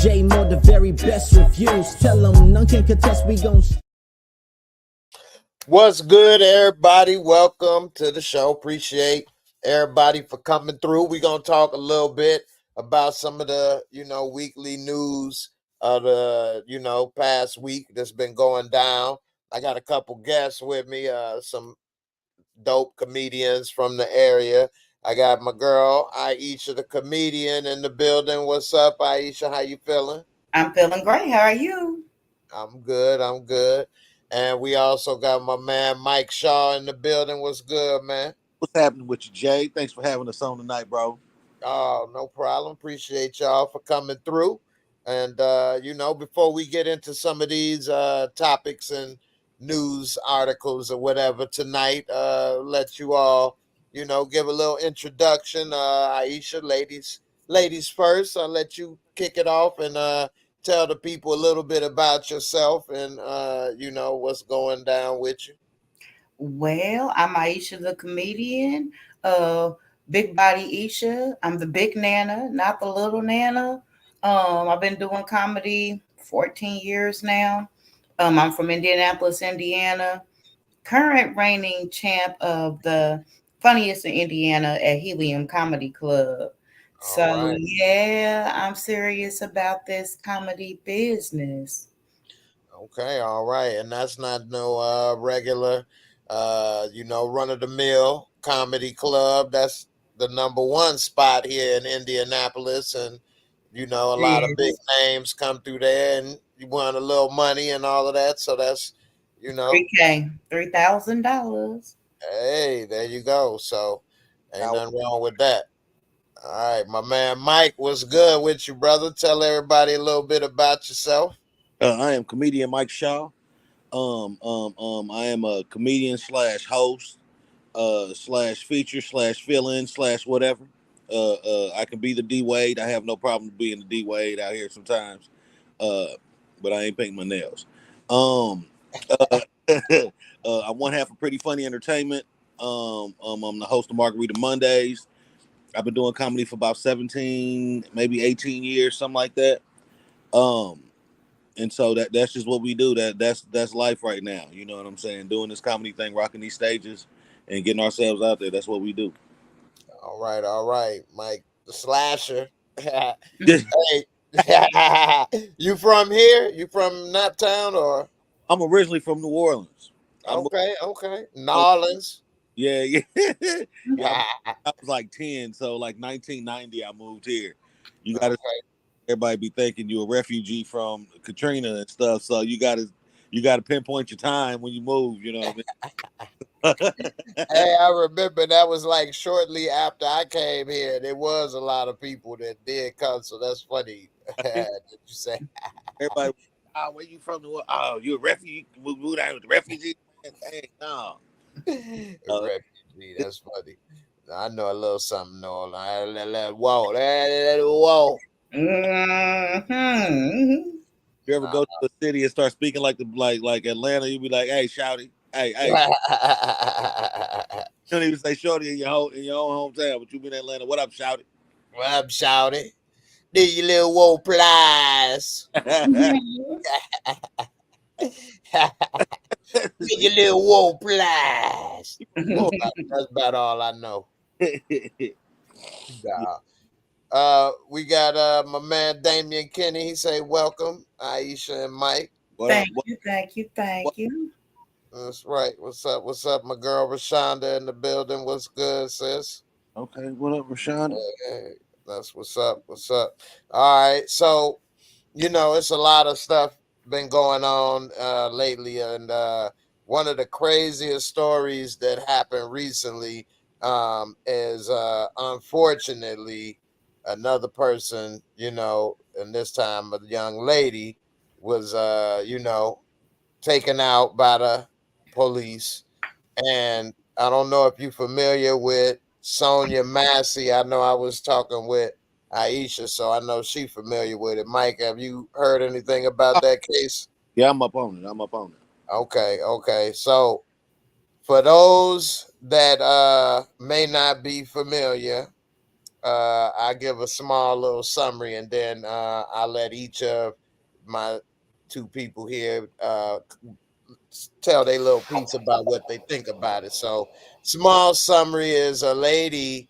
J Moore, the very best reviews. Tell them none can contest, we gon' What's good, everybody? Welcome to the show. Appreciate everybody for coming through. We're going to talk a little bit about some of the, weekly news of the, past week that's been going down. I got a couple guests with me, some dope comedians from the area. I got my girl, Aisha, the comedian, in the building. What's up, Aisha? How you feeling? I'm feeling great. How are you? I'm good. And we also got my man Mike Shaw in the building. What's good, man? What's happening with you, Jay? Thanks for having us on tonight, bro. Oh, no problem. Appreciate y'all for coming through. And before we get into some of these topics and news articles or whatever tonight, let you all, give a little introduction. Aisha, ladies first. I'll let you kick it off and tell the people a little bit about yourself and what's going down with you. Well, I'm Aisha the comedian. Big body Aisha. I'm the big nana, not the little nana. I've been doing comedy 14 years now. I'm from Indianapolis, Indiana. Current reigning champ of the funniest in Indiana at Helium Comedy Club. So All right. yeah, I'm serious about this comedy business. Okay, all right. And that's not no regular run of the mill comedy club. That's the number one spot here in Indianapolis. And a lot of big Yes. names come through there and you won a little money and all of that. So that's, 3K, $3,000. hey, there you go. So ain't nothing wrong with that. All right, my man Mike, what's good with you, brother? Tell everybody a little bit about yourself. I am comedian Mike Shaw. I am a comedian slash host, slash feature slash fill in slash whatever. I can be the D Wade. I have no problem being the D Wade out here sometimes. Uh, but I ain't painting my nails. Uh, I'm one half of Pretty Funny Entertainment. I'm the host of Margarita Mondays. I've been doing comedy for about 17, maybe 18 years, something like that. Um, and so that's just what we do. That's life right now. You know what I'm saying? Doing this comedy thing, rocking these stages, and getting ourselves out there. That's what we do. All right, Mike the Slasher. Hey, Yeah, you from here? You from Naptown or? I'm originally from New Orleans. I'm Okay. Nolans. yeah, yeah, yeah. I was like 10, so like 1990, I moved here. You got to Okay. everybody be thinking you're a refugee from Katrina and stuff. So you got to pinpoint your time when you move. You know what I mean? Hey, I remember that was like shortly after I came here. There was a lot of people that did come, so that's funny that you say. Everybody, oh, where you from? Oh, you a refugee? Moved out with the refugee? Hey, no. Refugee, that's funny. I know a little something, no. Whoa. Mm-hmm. You ever go to a city and start speaking like Atlanta? You be like, "Hey, shouty, hey." You don't even say shorty in your own hometown, but you been in Atlanta. What up, shouty? Well, I'm shouting. Do your little whoa plies. Do your little whoa plies. That's about all I know. Nah. We got my man Damian Kenny. He say welcome, Aisha and Mike. What up? Thank you, thank you, thank you. That's right. What's up, my girl Rashonda in the building? What's good, sis? Okay, what up, Rashawn? Hey, that's what's up. What's up? All right. So, it's a lot of stuff been going on lately, and one of the craziest stories that happened recently is unfortunately another person, and this time a young lady was, taken out by the police. And I don't know if you're familiar with Sonya Massey. I know I was talking with Aisha, so I know she's familiar with it. Mike, have you heard anything about that case? Yeah, I'm up on it. Okay. So for those that may not be familiar, I give a small little summary, and then I let each of my two people here tell their little piece about what they think about it. So, small summary is a lady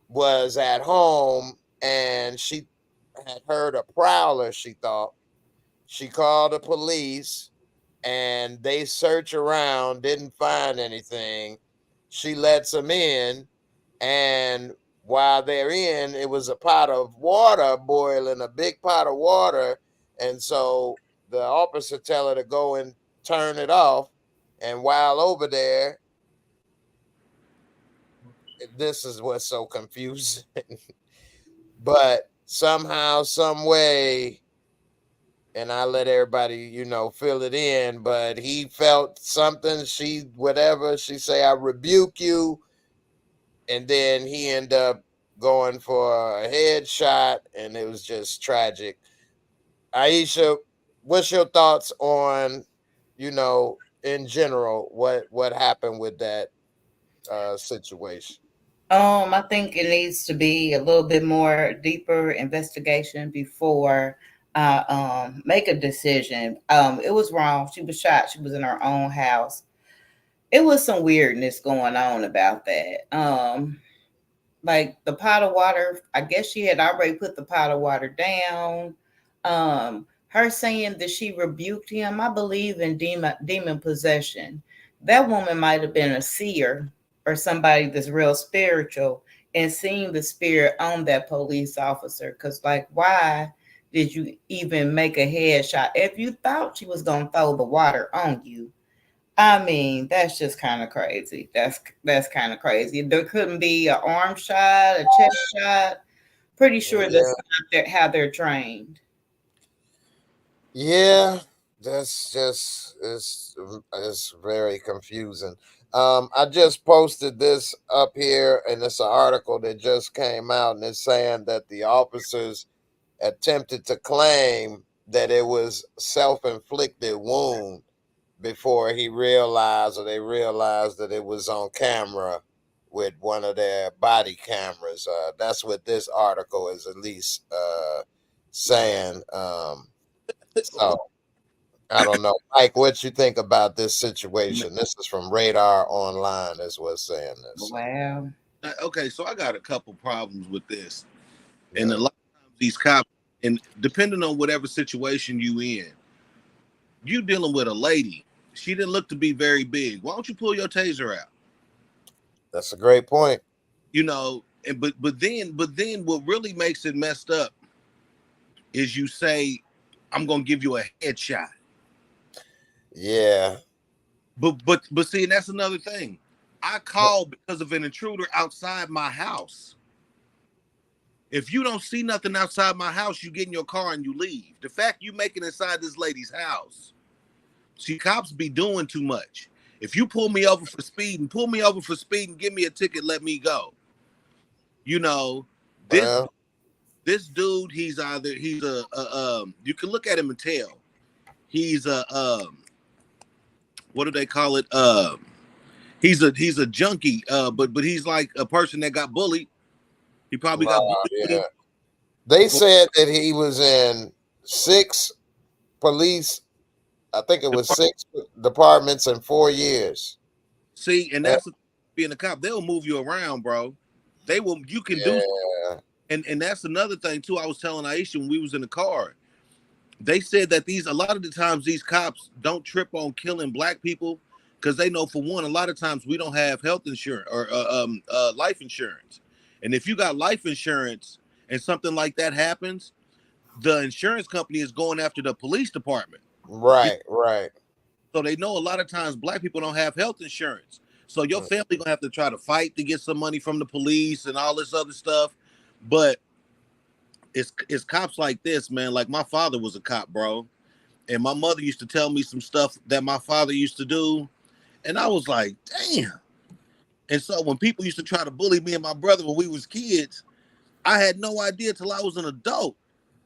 was at home and she had heard a prowler. She thought she called the police and they search around, didn't find anything. She lets them in, and while they're in, it was a pot of water boiling, a big pot of water. And so the officer tell her to go and turn it off. And while over there, this is what's so confusing. But somehow, some way, and I let everybody, fill it in. But he felt something. She, whatever she say, I rebuke you, and then he ended up going for a headshot, and it was just tragic. Aisha, what's your thoughts on, in general, what happened with that situation? I think it needs to be a little bit more deeper investigation before I make a decision. It was wrong. She was shot. She was in her own house. It was some weirdness going on about that. Like the pot of water, I guess she had already put the pot of water down. Her saying that she rebuked him, I believe in demon possession. That woman might have been a seer or somebody that's real spiritual and seeing the spirit on that police officer. Because, like, why did you even make a headshot if you thought she was gonna throw the water on you? I mean, that's just kind of crazy. That's kind of crazy. There couldn't be an arm shot, a chest shot. Pretty sure Yeah, that's not how they're trained. yeah, that's just it's very confusing. I just posted this up here, and it's an article that just came out, and it's saying that the officers attempted to claim that it was self-inflicted wound before he realized, or they realized, that it was on camera with one of their body cameras. That's what this article is at least saying. So I don't know, Mike. What you think about this situation? This is from Radar Online, is what's saying this. Wow. Okay, so I got a couple problems with this, and a Yeah, lot of times these cops, and depending on whatever situation you in, you dealing with a lady. She didn't look to be very big. Why don't you pull your taser out? that's a great point. You know, and but then what really makes it messed up is you say, I'm gonna give you a headshot. Yeah, But see, and that's another thing. I called because of an intruder outside my house. If you don't see nothing outside my house, you get in your car and you leave. The fact you make it inside this lady's house, see, cops be doing too much. If you pull me over for speeding, give me a ticket, let me go. You know, this well, this dude, he's you can look at him and tell he's a what do they call it? He's a junkie, but he's like a person that got bullied. He probably got yeah. bullied. They said that he was in 6 police. I think it was 6 departments in 4 years. See, and Uh, that's being a cop. They'll move you around, bro. They will. You can do, Yeah, and that's another thing too. I was telling Aisha when we was in the car. They said that a lot of the times these cops don't trip on killing black people because they know, for one, a lot of times we don't have health insurance or life insurance, and if you got life insurance and something like that happens, the insurance company is going after the police department. right, right. So they know a lot of times black people don't have health insurance. So your Mm. family gonna have to try to fight to get some money from the police and all this other stuff. But it's cops like this, man. Like my father was a cop, bro. And my mother used to tell me some stuff that my father used to do. And I was like, damn. And so when people used to try to bully me and my brother when we was kids, I had no idea till I was an adult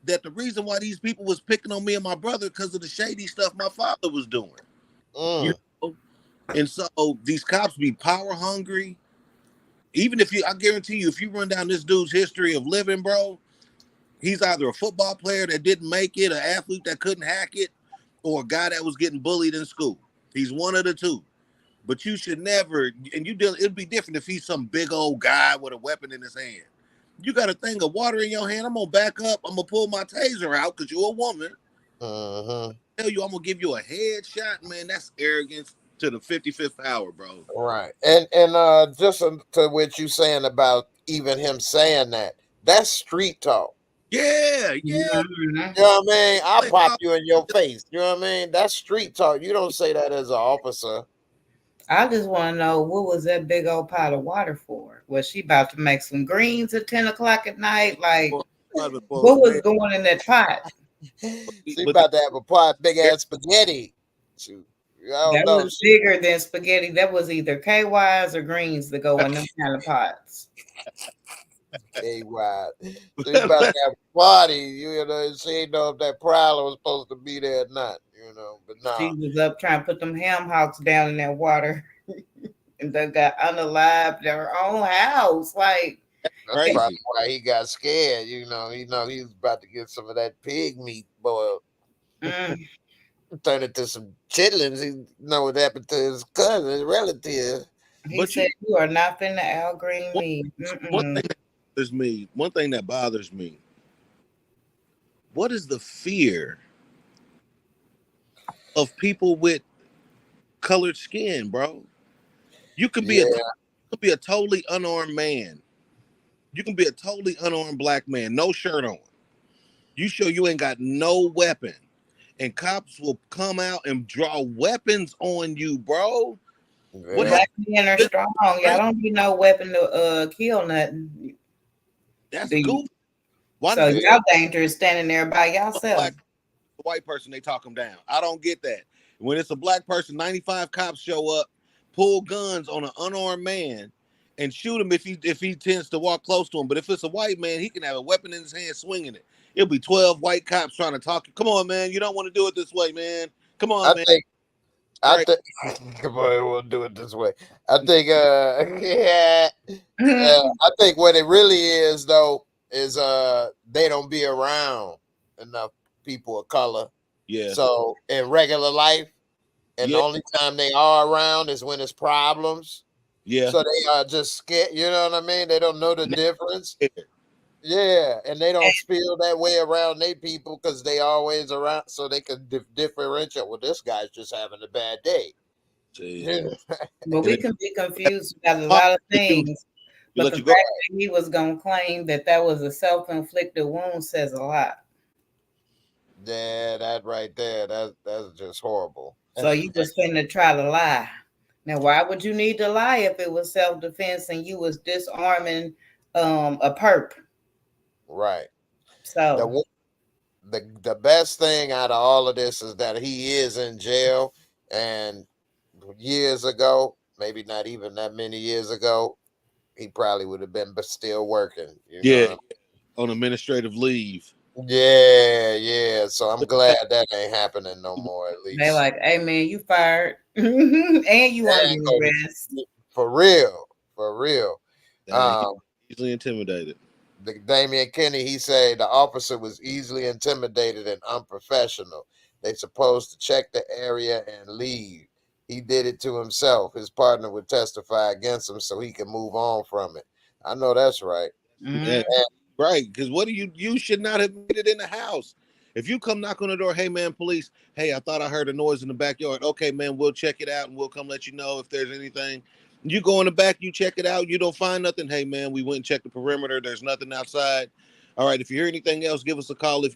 that the reason why these people was picking on me and my brother because of the shady stuff my father was doing. You Mm. know? And so these cops be power hungry. Even if I guarantee you, if you run down this dude's history of living, bro, he's either a football player that didn't make it, an athlete that couldn't hack it, or a guy that was getting bullied in school. He's one of the two. But you should never, and it'd be different if he's some big old guy with a weapon in his hand. You got a thing of water in your hand, I'm gonna back up, I'm gonna pull my taser out because you're a woman. Tell you I'm gonna give you a headshot, man. That's arrogance to the 55th power, bro. Right. And just to what you saying about even him saying that, that's street talk. Yeah. You know what I mean? I'll pop you in your face. You know what I mean? That's street talk. You don't say that as an officer. I just want to know, what was that big old pot of water for? Was she about to make some greens at 10 o'clock at night? Like, what was going in that pot? She about to have a pot, big ass spaghetti. That was bigger than spaghetti. That was either KYs or greens that go in them kind of pots. KY. She about to have a party. You know, she ain't know if that prowler was supposed to be there or not. You know, but nah. She was up trying to put them ham hocks down in that water, and they got unalived their own house. Like, that's probably why he got scared. You know, he was about to get some of that pig meat boiled. Turn it to some chitlins. He know what happened to his cousin, his relative. He said, "You are not finna Al Green me." One thing that bothers me. What is the fear of people with colored skin, bro? You can be a totally unarmed man. You can be a totally unarmed black man, no shirt on. You show you ain't got no weapon, and cops will come out and draw weapons on you, bro. Yeah. Black men are strong. Y'all don't need no weapon to kill nothing. That's cool. So y'all dangerous standing there by yourself. A white person, they talk them down. I don't get that. When it's a black person, 95 cops show up, pull guns on an unarmed man, and shoot him if he tends to walk close to him. But if it's a white man, he can have a weapon in his hand swinging it. It'll be 12 white cops trying to talk. Come on, man. You don't want to do it this way, man. Come on, man. I think come on, we'll do it this way. I think I think what it really is though is they don't be around enough people of color. Yeah. So in regular life, and the only time they are around is when it's problems. Yeah. So they are just scared. You know what I mean? They don't know the difference. Yeah, and they don't feel that way around their people because they always around, so they can differentiate. Well, this guy's just having a bad day. But we can be confused about a lot of things. But the fact that he was going to claim that was a self-inflicted wound says a lot. Yeah, that right there, that's just horrible. So you just finna try to lie. Now, why would you need to lie if it was self-defense and you was disarming a perp? Right. So the best thing out of all of this is that he is in jail, and years ago, maybe not even that many years ago, he probably would have been still working. You know? On administrative leave. Yeah. So I'm glad that ain't happening no more. At least they like, hey man, you fired, and you under arrest. For real. Easily intimidated. Damian Kinney, he said the officer was easily intimidated and unprofessional. They supposed to check the area and leave. He did it to himself. His partner would testify against him so he can move on from it. I know that's right. Yeah, right, because you should not have made it in the house. If you come knock on the door, hey man, police, hey, I thought I heard a noise in the backyard. Okay, man, we'll check it out and we'll come let you know if there's anything. You go in the back, you check it out, you don't find nothing. Hey man, we went and checked the perimeter. There's nothing outside. All right, if you hear anything else, give us a call. If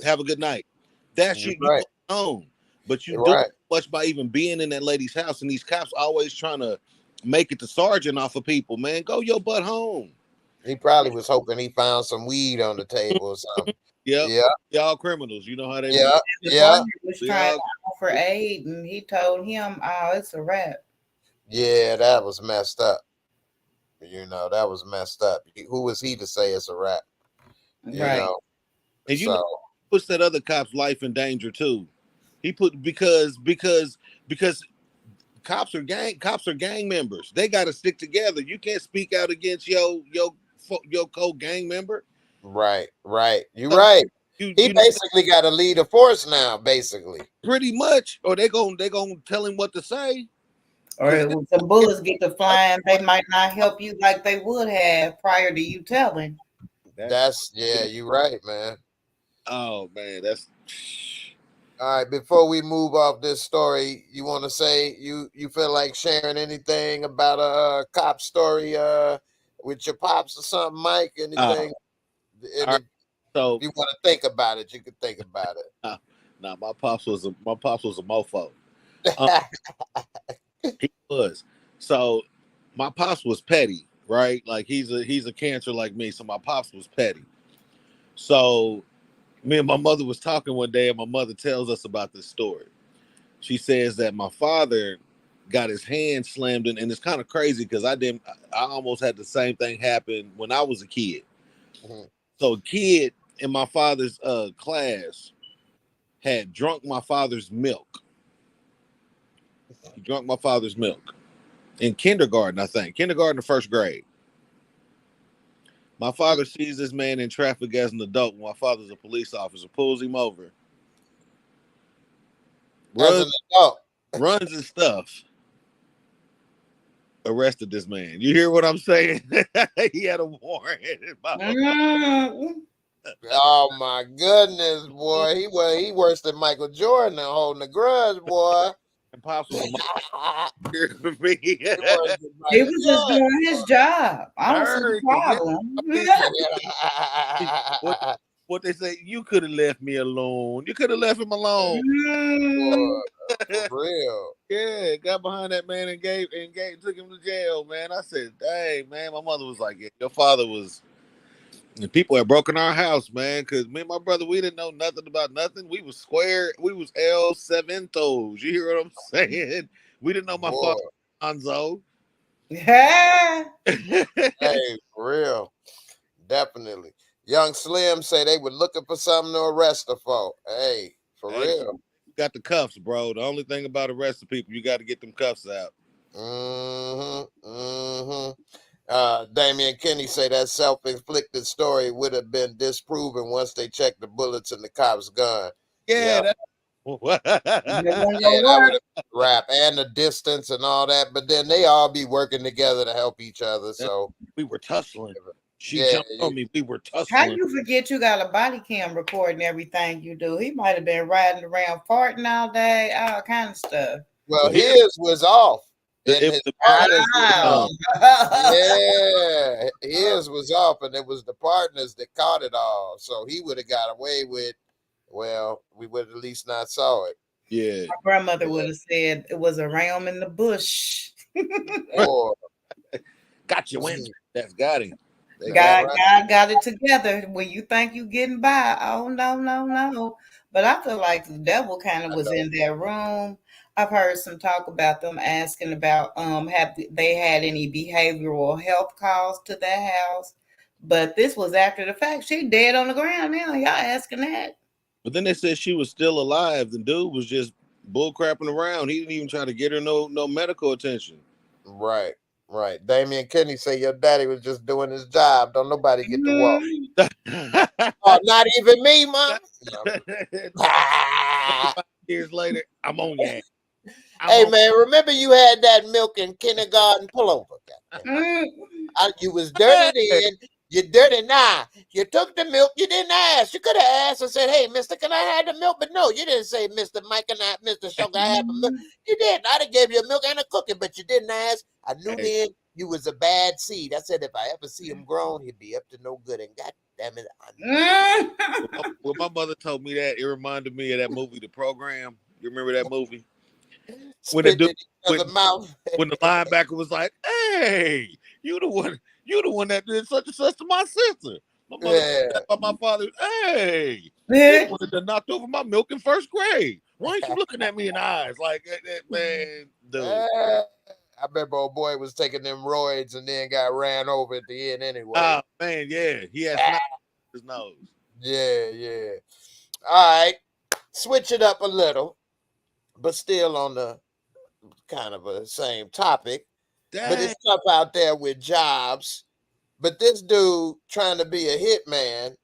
have a good night. That's you own. But you do much by even being in that lady's house, and these cops always trying to make it the sergeant off of people. Man, go your butt home. He probably was hoping he found some weed on the table or something. Y'all criminals. You know how they do. Yeah. He was trying to offer aid, and he told him, "Oh, it's a wrap." Yeah, that was messed up. That was messed up. Who was he to say it's a wrap? You know? And puts that other cop's life in danger too. He put because Cops are gang members. They got to stick together. You can't speak out against your co-gang member. Right. You're Uh, right. You He you know, basically got to lead a force now, basically. pretty much, or they gonna tell him what to say. Or when some bullets get to flying, they might not help you like they would have prior to you telling. That's you're right, man. Oh man, that's All right, before we move off this story, you want to say you feel like sharing anything about a cop story with your pops or something, Mike? Anything? all And right. if So you want to think about it, you can think about nah, my pops was a mofo. Um, it. he was. So my pops was petty, right? Like he's a cancer like me. So my pops was petty. So me and my mother was talking one day, and my mother tells us about this story. She says that my father got his hand slammed in, and it's kind of crazy because I almost had the same thing happen when I was a kid. Mhm. So a kid in my father's class had drunk my father's milk. He drunk my father's milk in kindergarten, I think. Kindergarten or first grade. My father sees this man in traffic as an adult. My father's a police officer, pulls him over, As an adult. runs his stuff, arrested this man. You hear what I'm saying? He had a warrant. Mm. Oh my goodness, boy. He worse than Michael Jordan and holding a grudge, boy. And Pops was a He monster for me. worse than He Michael was just Jordan. doing his job. I don't see the Heard me. Yeah. problem. What they say, you could have left me alone. You could have left him alone. Mm. Boy, for real. Yeah, got behind that man and took him to jail, man. I said, dang, man. My mother was like, yeah, your father was, and people had broken our house, man, because me and my brother, we didn't know nothing about nothing. We was square, we was El Seventos. You hear what I'm saying? We didn't know my Boy. father, Anzo. Yeah. Hey, for real. Definitely. Young Slim say they were looking for something to arrest her for. Hey, for Hey, real. you got the cuffs, bro. The only thing about arresting people, you got to get them cuffs out. Damian Kenny say that self-inflicted story would have been disproven once they checked the bullets in the cop's gun. Yeah, Yeah. that, That wasn't Yeah, gonna that would work. have been a wrap, and the distance and all that. But then they all be working together to help each other. So we were tussling. She yeah, jumped on me. We were How tussling. you forget you got a body cam recording everything you do? He might have been riding around farting all day, all kind of stuff. well, Well, here his was off, and it his was partners was Wow. on. Yeah, his was off, and it was the partners that caught it all. So he would have got away with. Well, we would at least not saw it. yeah. My grandmother would have said it was a ram in the bush. Or Got your win. That's got him. They got God, right. God got it together. When you think you getting by, oh no, no, no. But I feel like the devil kind of I was know. in their room. I've heard some talk about them asking about have they had any behavioral health calls to their house. But this was after the fact. She dead on the ground now. Y'all asking that. But then they said she was still alive. The dude was just bull crapping around. He didn't even try to get her no medical attention. Right, right. Damian Kenny say your daddy was just doing his job. Don't nobody get to walk. Mhm. Oh, not even me, mom. No. 25 years later, I'm on that. Hey man, remember you had that milk in kindergarten? Pull over. Mhm. You was dirty then. You're dirty now. You took the milk. You didn't ask. You could have asked and said, "Hey, Mister, can I have the milk?" But no, you didn't say, "Mister Mike, can I, Mister Sugar, I have a milk?" You did. I'd have gave you a milk and a cookie, but you didn't ask. I knew Hey. then you was a bad seed. I said, if I ever see him grown, he'd be up to no good. And God damn it, I knew. Mhm. When my mother told me that, it reminded me of that movie, The Program. You remember that movie? When the Spitting dude, in each other's mouth. when the linebacker was like, "Hey, you the one that did such and such to my sister." My mother told me Yeah. that by my father. Hey, you the one that knocked over my milk in first grade. Why ain't you looking at me in the eyes like that, man, dude? I remember old boy was taking them roids and then got ran over at the end anyway. Ah, man, yeah, he had snot in his nose. Yeah. All right. Switch it up a little, but still on the kind of a same topic, but Dang. it's tough out there with jobs. But this dude trying to be a hitman,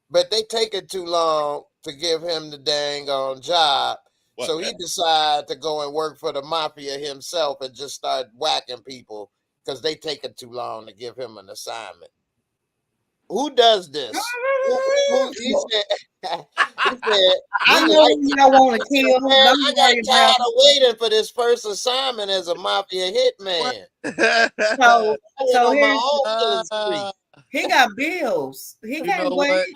but they take it too long to give him the dang on job. What? So he decided to go and work for the mafia himself and just start whacking people because they take it too long to give him an assignment. Who does this? He said, he said I he know liked you it. don't want to kill. Man, I Don't got worry about tired of waiting for this first assignment as a mafia What? hitman. it. So, I went so on my here's own killing spree, he got bills. He You can't know wait. what?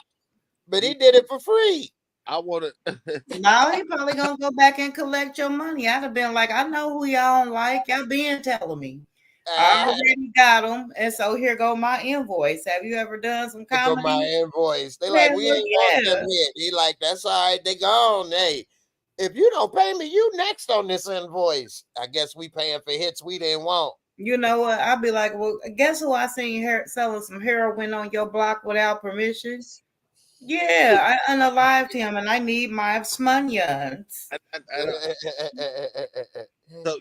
but he did it for free. I want to. Now he probably gonna go back and collect your money. I'd have been like, I know who y'all don't like. Y'all been telling me. I already got them, and so here go my invoice. Have you ever done some For my comedy? invoice. They like, Hell we ain't want them yeah. hit. He like, that's all right, they gone. Hey, if you don't pay me, you next on this invoice. I guess we paying for hits we didn't want. You know what? I'd be like, well, guess who I seen here selling some heroin on your block without permission? Yeah, I unalived him, and I need my smunions. So,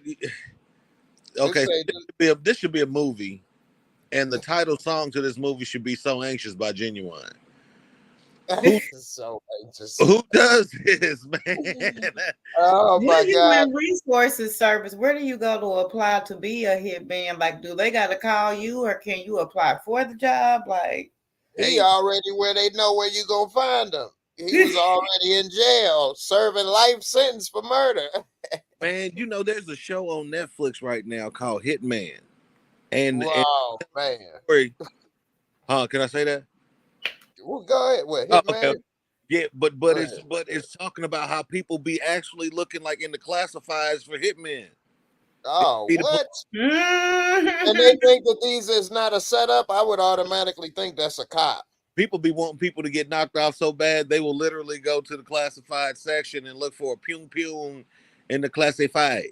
It okay, say, this should be a movie, and the title song to this movie should be "So Anxious" by Genuine. Who so anxious. who does this, man? Oh my God. Human Resources Service. Where do you go to apply to be a hitman? Like, do they got to call you, or can you apply for the job? Like, He Hey. already where they know where you gonna find him. He was already in jail, serving life sentence for murder. Man, you know there's a show on Netflix right now called Hitman, and Wow, man. can I say that? Well, go ahead. What, Oh, Hitman? okay. Yeah, but Go it's ahead. it's talking about how people be actually looking like in the classifieds for hitmen. Oh, Be the what? And they think that these is not a setup. I would automatically think that's a cop. people be wanting people to get knocked off so bad they will literally go to the classified section and look for a pew pew in the classified.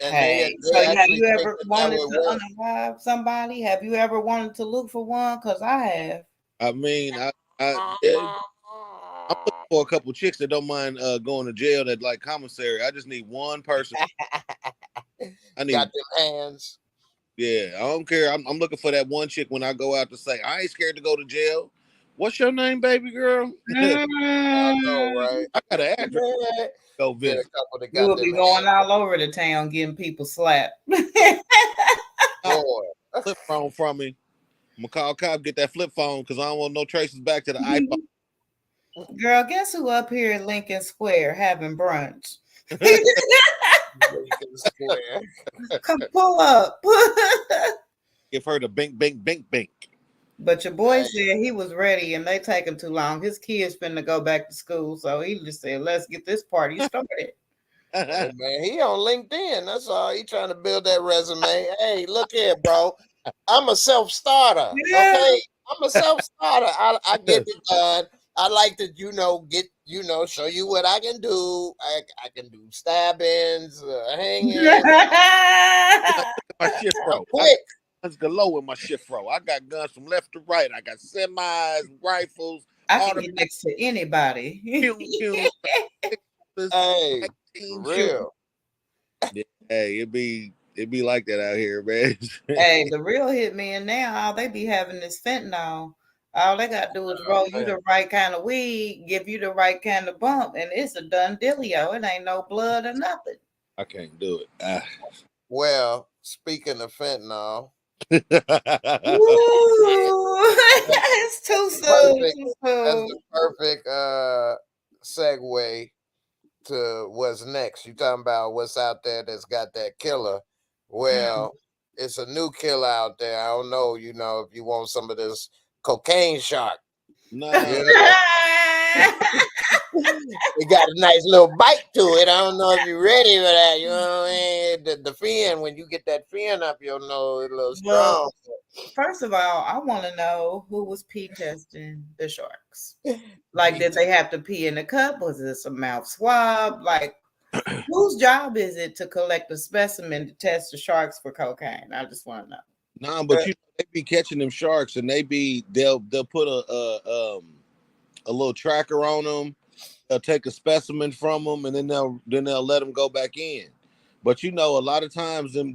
And Hey, so they have actually you think ever that wanted would to work. unalive somebody? Have you ever wanted to look for one? Because I have. I mean, I'm looking for a couple chicks that don't mind going to jail that like commissary. I just need one person. I need, Got them hands. yeah, I don't care. I'm looking for that one chick when I go out to say I ain't scared to go to jail. What's your name, baby girl? I know, right? I got an address. Go Get a visit. couple that You got will them be going hands. all over the town getting people slapped. Boy. Flip phone from me. I'm gonna call cop, get that flip phone because I don't want no traces back to the iPhone. Girl, guess who up here in Lincoln Square having brunch? Lincoln Square. Come pull up. Give her the bink, bink, bink, bink. But your boy said he was ready and they taking too long. His kids finna go back to school. So he just said, let's get this party started. Hey, man, he on LinkedIn. That's all. He trying to build that resume. Hey, look here, bro. I'm a self-starter. Yeah. Okay. I'm a self-starter. I get it done. I like to, show you what I can do. I can do stabbings, hanging. My shift I'm row. quick. Guns galore in my shift row. I got guns from left to right. I got semis, rifles. I can get next to anybody. Hey, for real. Hey, it be like that out here, man. Hey, the real hitmen now, all they be having is fentanyl. All they got to do is roll you the right kind of weed, give you the right kind of bump, and it's a done dealio. It ain't no blood or nothing. I can't do it. Well, speaking of fentanyl, Ooh, it's too soon. That's the perfect segue to what's next. You talking about what's out there that's got that killer. Well, it's a new killer out there. I don't know, if you want some of this cocaine shark. No. It got a nice little bite to it. I don't know if you're ready for that. You know what I mean? The fin, when you get that fin up your nose, it's a little strong. First of all, I want to know who was pee testing the sharks. Like, did they have to pee in the cup? Was this a mouth swab? Like, whose job is it to collect a specimen to test the sharks for cocaine? I just want to know. Nah, but they be catching them sharks, and they'll put a little tracker on them. They'll take a specimen from them, and then they'll let them go back in. But you know, a lot of times them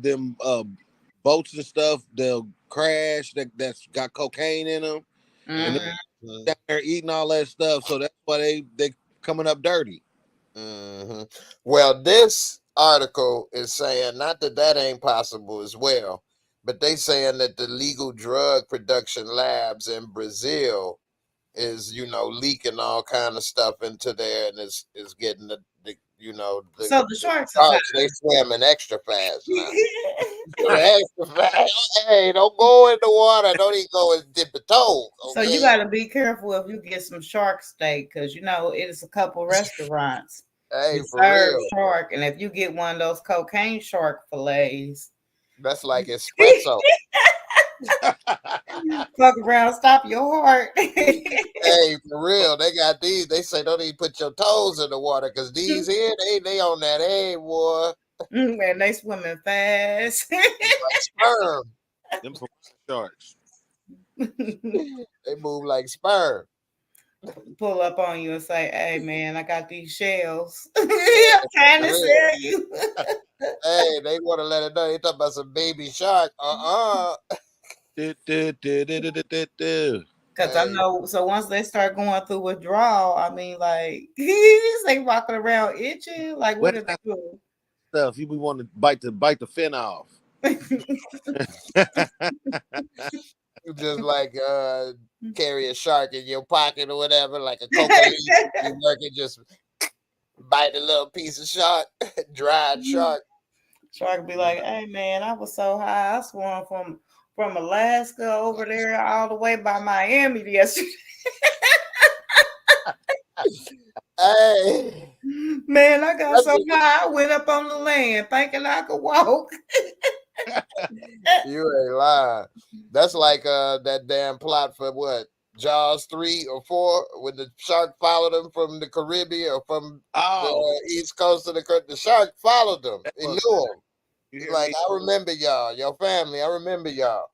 boats and stuff, they'll crash that's got cocaine in them, and Mhm. Mhm. down there eating all that stuff. So that's why they coming up dirty. Mhm. Well, this article is saying not that that ain't possible as well, but they saying that the legal drug production labs in Brazil is, you know, leaking all kind of stuff into there, and is getting the you know So the the sharks are sharks, they swimming extra fast now. Extra fast. Hey, don't go in the water. Don't even go and dip your toes. So you Okay. got to be careful if you get some shark steak, because you know it is a couple restaurants Hey, that for serve real. shark, and if you get one of those cocaine shark fillets, That's like espresso. fuck around, stop your heart. Hey, for real, they got these. They say don't even put your toes in the water because these here, they on that. Hey, boy, And they swimming fast. like sperm. Them piranha sharks. They move like sperm. Pull up on you and say, "Hey, man, I got these shells. I'm Yeah, trying for to real. sell you." Hey, they want to let it know. They talking about some baby shark. Du, du, du, du, du, du, du, du. Because I Hey, know, so once they start going through withdrawal, I mean, like, they walking around itching. Like, what What did they that do? stuff? You be wanting to bite the fin off. you just like carry a shark in your pocket or whatever, like a coca leaf. You working just bite a little piece of shark, dried shark. Shark be like, "Hey, man, I was so high. I swam from Alaska over there all the way by Miami yesterday. Hey. Man, I got That's so high, I went up on the land thinking I could walk." You ain't lying. That's like that damn plot for what? Jaws 3 or 4 when the shark followed them from the Caribbean or from Oh, the east coast of the shark followed them. that He knew mother. them. You He's hear like, me? I remember y'all, your family. I remember y'all.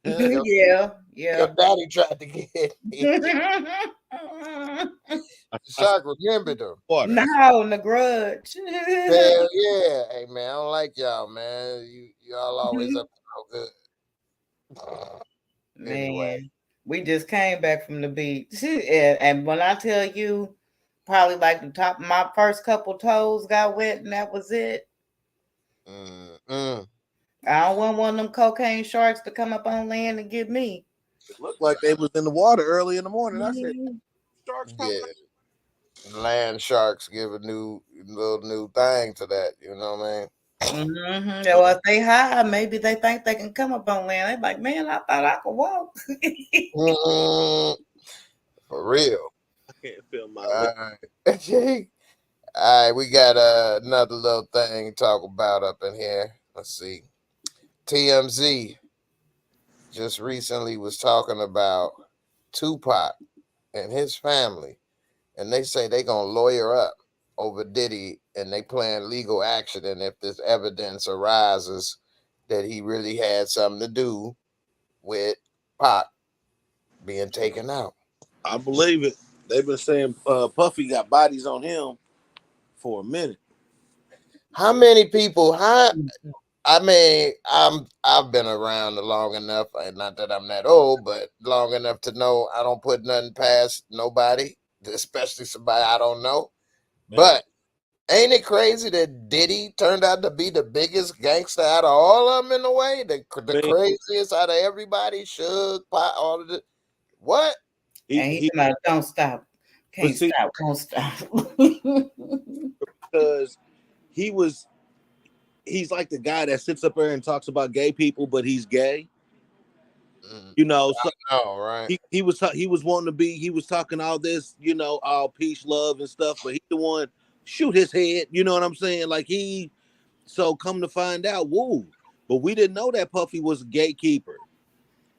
Your, Yeah, your yeah. daddy tried to get me. The shark remembered them. Water. I said, Now in the grudge. Hell yeah. Hey man, I don't like y'all, man. Y'all always up to no good. Anyway. Man, we just came back from the beach. And when I tell you, probably like the top of my first couple toes got wet, and that was it. Mm-mm. I don't want one of them cocaine sharks to come up on land and get me. it looked like they was in the water early in the morning. I said, Mhm. sharks coming. Yeah. Land sharks give a little new thing to that. You know what I mean? Mhm. Well, if they high, maybe they think they can come up on land. They like, man, I thought I could walk. Mm-mm. For real. I can't feel my All lip. right. All right, we got another little thing to talk about up in here. Let's see. TMZ just recently was talking about Tupac and his family, and they say they gonna lawyer up over Diddy, and they plan legal action. And if this evidence arises that he really had something to do with Pac being taken out. I believe it. They've been saying Puffy got bodies on him for a minute. How many people? I mean, I've been around long enough, and not that I'm that old, but long enough to know I don't put nothing past nobody, especially somebody I don't know. Man, But ain't it crazy that Diddy turned out to be the biggest gangster out of all of them in a way? The man, craziest out of everybody, Suge, Pot, all of the what? And he's he like, don't stop. but Can't see, stop, won't stop. because he was he's like the guy that sits up there and talks about gay people, but he's gay. Mm, You know, so no, right? he was wanting to be. He was talking all this, you know, all peace, love, and stuff. But he the one shoot his head. You know what I'm saying? Like he. So come to find out, woo. But we didn't know that Puffy was a gatekeeper.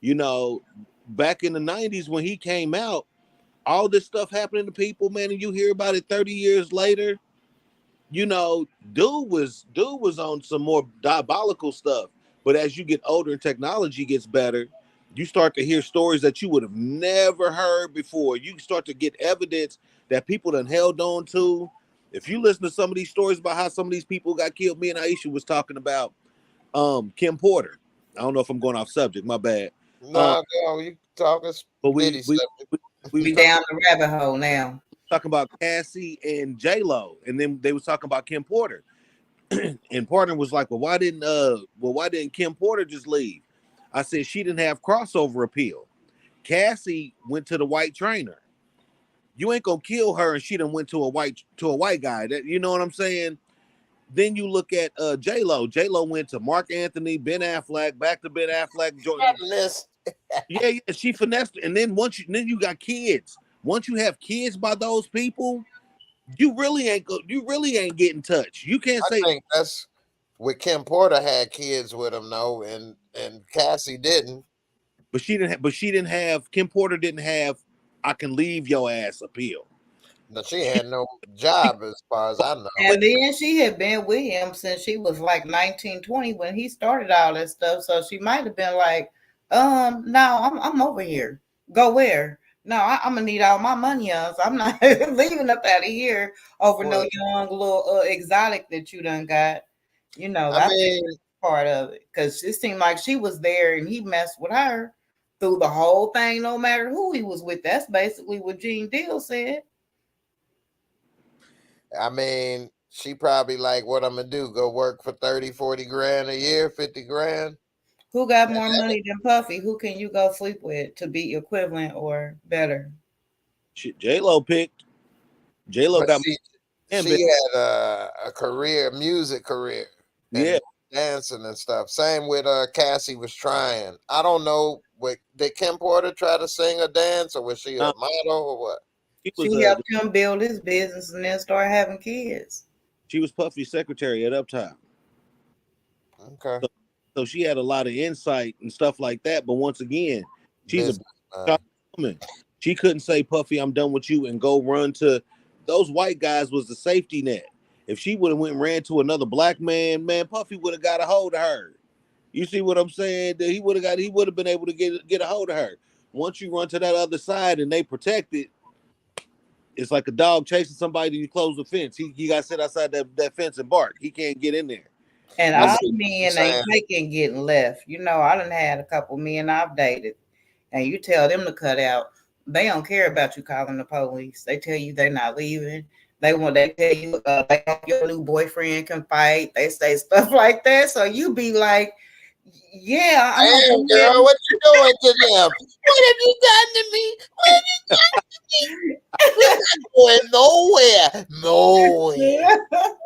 You know, back in the '90s when he came out, all this stuff happening to people, man, and you hear about it 30 years later. You know, dude was on some more diabolical stuff. But as you get older and technology gets better, you start to hear stories that you would have never heard before. You start to get evidence that people done held on to, If you listen to some of these stories about how some of these people got killed, me and Aisha was talking about Kim Porter. I don't know if I'm going off subject, my bad. No, no, you talking But bitty stuff. we was We talking, down the rabbit hole now. talking about Cassie and J-Lo, and then they was talking about Kim Porter. And Porter was like, well, why didn't Kim Porter just leave? I said she didn't have crossover appeal. Cassie went to the white trainer. You ain't gonna kill her, and she done went to a white guy. That, you know what I'm saying? Then you look at J-Lo. J-Lo went to Mark Anthony, Ben Affleck, back to Ben Affleck, Jordan. Yeah, she finessed. And then then you got kids. Once you have kids by those people, you really ain't getting touched. You can't say. I think that's what Kim Porter had kids with him though, and Cassie didn't. But she didn't have. Kim Porter didn't have. I can leave your ass appeal. No, she had no job as far as I know. And then she had been with him since she was like 19, 20 when he started all that stuff. So she might have been like, no, I'm over here. Go where? No, I'm gonna need all my money else. I'm not leaving up out of here over no young little exotic that you done got. You know, that's part of it. Because it seemed like she was there and he messed with her through the whole thing, no matter who he was with. That's basically what Gene Deal said. I mean, she probably like, what I'm gonna do? Go work for 30, 40 grand a year, 50 grand? Who got more money than Puffy? Who can you go sleep with to be equivalent or better? J-Lo picked. J-Lo got. She had a career, music career, and dancing and stuff. Same with Cassie was trying. I don't know. Did Kim Porter try to sing or dance, or was she a model or what? She helped him build his business and then start having kids. She was Puffy's secretary at Uptime. Okay. So she had a lot of insight and stuff like that. But once again, she's a woman. She couldn't say, Puffy, I'm done with you, and go run to those white guys. Was the safety net. If she would have went and ran to another black man, Puffy would have got a hold of her. You see what I'm saying? He would have been able to get a hold of her. Once you run to that other side and they protect it, it's like a dog chasing somebody. You close the fence. He got to sit outside that fence and bark. He can't get in there. And all men ain't taking getting left. You know, I done had a couple men I've dated, and you tell them to cut out. They don't care about you calling the police. They tell you they're not leaving. They tell you they hope your new boyfriend can fight. They say stuff like that. So you be like, yeah. Damn, girl, what you doing to them? What have you done to me? What have you done to me? You're not going nowhere.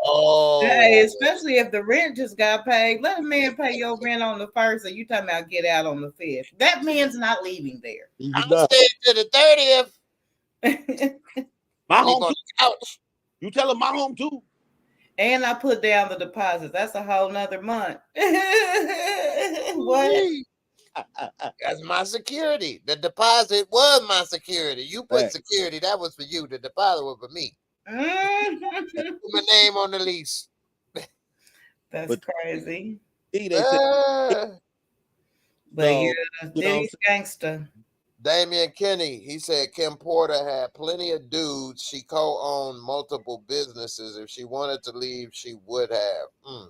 Oh, hey, especially if the rent just got paid. Let a man pay your rent on the 1st, and you talking about get out on the 5th. That man's not leaving there. I'm staying to the 30th. My home on the couch. You tell him my home too. And I put down the deposit. That's a whole nother month. What? That's my security. The deposit was my security. You put security. That was for you. The deposit was for me. Put my name on the lease. That's crazy. But Diddy's gangster. Damian Kinney, he said Kim Porter had plenty of dudes. She co-owned multiple businesses. If she wanted to leave, she would have.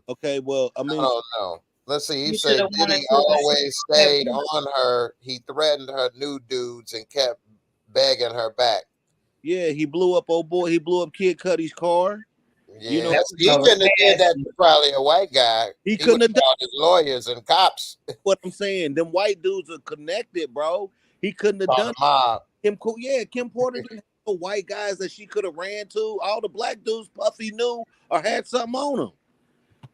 Okay, well, I mean, I don't know. Let's see. He said Diddy always stayed on her. He threatened her new dudes and kept begging her back. Yeah, he blew up old boy. He blew up Kid Cudi's car. Yeah, you know, he couldn't have did that to probably a white guy. He couldn't have done his lawyers and cops. What I'm saying, them white dudes are connected, bro. He couldn't have done him. Yeah, Kim Porter didn't have no white guys that she could have ran to. All the black dudes Puffy knew or had something on them.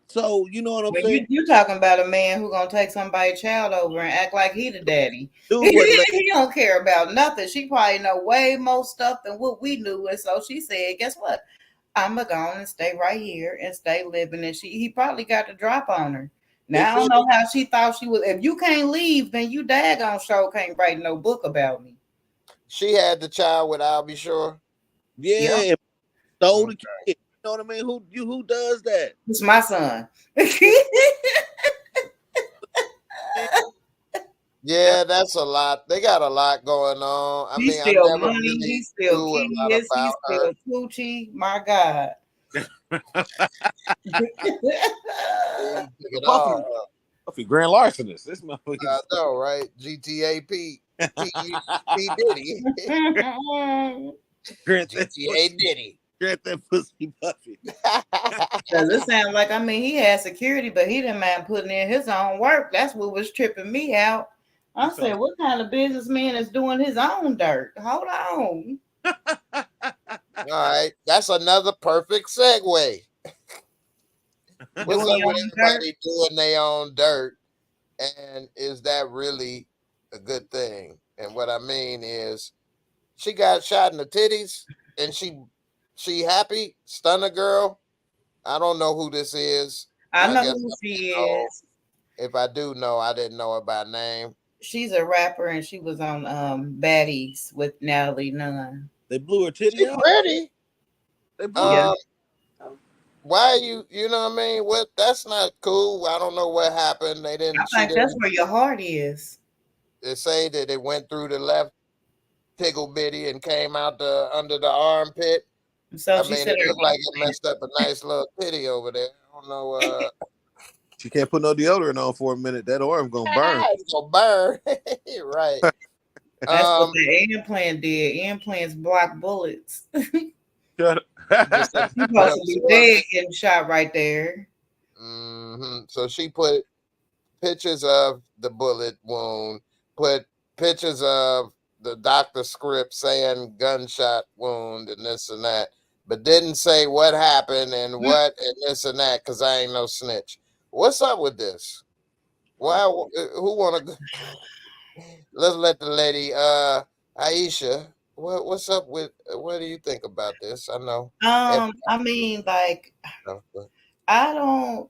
So you know what I'm saying? You talking about a man who gonna take somebody's child over and act like he the daddy. He don't care about nothing. She probably know way more stuff than what we knew. And so she said, guess what? I'm gonna go on and stay right here and stay living. And he probably got the drop on her. Now I don't know how she thought she was. If you can't leave, then you daggone sure can't write no book about me. She had the child with I'll be sure. Yeah. Stole the kid. You know what I mean? Who does that? It's my son. Yeah, that's a lot. They got a lot going on. He's still money. He's still kids. He's still Poochie. My God. Puffy grand larcenist. This motherfucker. I know, right? GTA P Diddy. GTA Diddy. Grant that pussy Puffy. Cause it sounds like, I mean, he had security, but he didn't mind putting in his own work. That's what was tripping me out. I said, what kind of businessman is doing his own dirt? Hold on. All right, that's another perfect segue. What's up with everybody doing their own dirt? And is that really a good thing? And what I mean is, she got shot in the titties, and she happy, stunner girl. I don't know who this is. I know who she is. If I do know, I didn't know her by name. She's a rapper, and she was on Baddies with Natalie Nunn. They blew her titty out. Pretty. They blew why are you know what I mean? What, that's not cool. I don't know what happened. They didn't. I think that's where your heart is. They say that it went through the left tickle bitty and came out under the armpit. So I mean, it looked like it messed up a nice little titty over there. I don't know. She can't put no deodorant on for a minute. That arm gonna burn. It's gonna burn. Right. That's what the implant did. Implants block bullets. Shut up. You're supposed to be dead getting shot right there. Mm-hmm. So she put pictures of the bullet wound, put pictures of the doctor script saying gunshot wound and this and that, but didn't say what happened and what and this and that, because I ain't no snitch. What's up with this? Why? Who want to? Let's let the lady, Aisha. What's up with? What do you think about this? I know. I mean, like, I don't.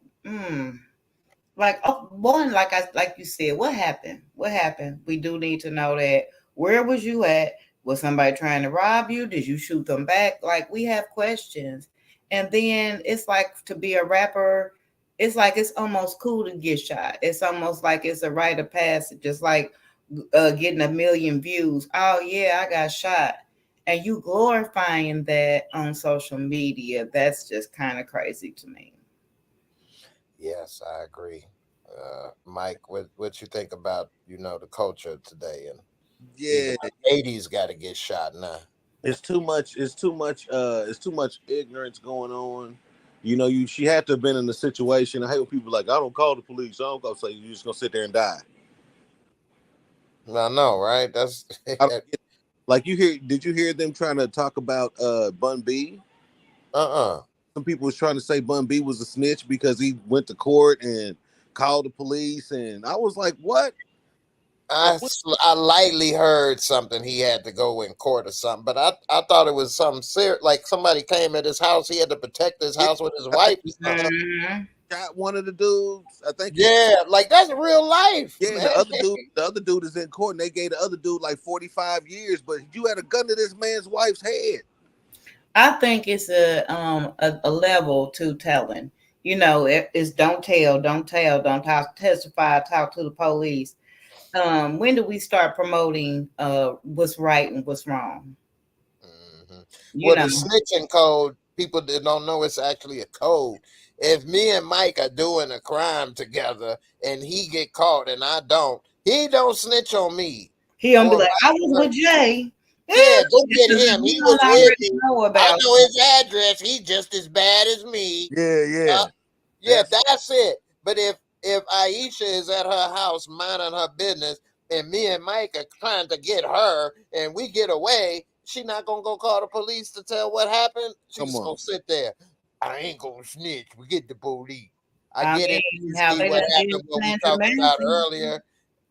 Like, one, like you said, what happened? What happened? We do need to know that. Where was you at? Was somebody trying to rob you? Did you shoot them back? Like, we have questions. And then it's like, to be a rapper, it's like it's almost cool to get shot. It's almost like it's a rite of passage. Just like getting 1 million views. Oh yeah, I got shot. And you glorifying that on social media, that's just kind of crazy to me. Yes, I agree. Mike, what you think about, the culture today? And yeah, the 80s got to get shot now. It's too much ignorance going on. She had to have been in the situation. I hate when people like, I don't call the police. I don't go say you're just gonna sit there and die. I know, right? That's like did you hear them trying to talk about Bun B? Some people was trying to say Bun B was a snitch because he went to court and called the police, and I was like, what? I lightly heard something he had to go in court or something, but I thought it was something serious. Like somebody came at his house, he had to protect his house with his wife. Got one of the dudes, I think. Yeah, like that's real life. Yeah, man. the other dude is in court, and they gave the other dude like 45 years, but you had a gun to this man's wife's head. I think it's a level to telling. It's don't tell, don't talk, testify, talk to the police. When do we start promoting what's right and what's wrong? Well, the snitching code, people that don't know, it's actually a code. If me and Mike are doing a crime together and he get caught and I don't, he don't snitch on me. He don't be like, I was with Jay. Yeah, go get him. He was with me. I know his address. He's just as bad as me. Yeah. That's it. But if Aisha is at her house minding her business and me and Mike are trying to get her and we get away, she not gonna go call the police to tell what happened. She's just gonna sit there. I ain't gonna snitch. We get the police. I get it. How what happened, what we talked about earlier.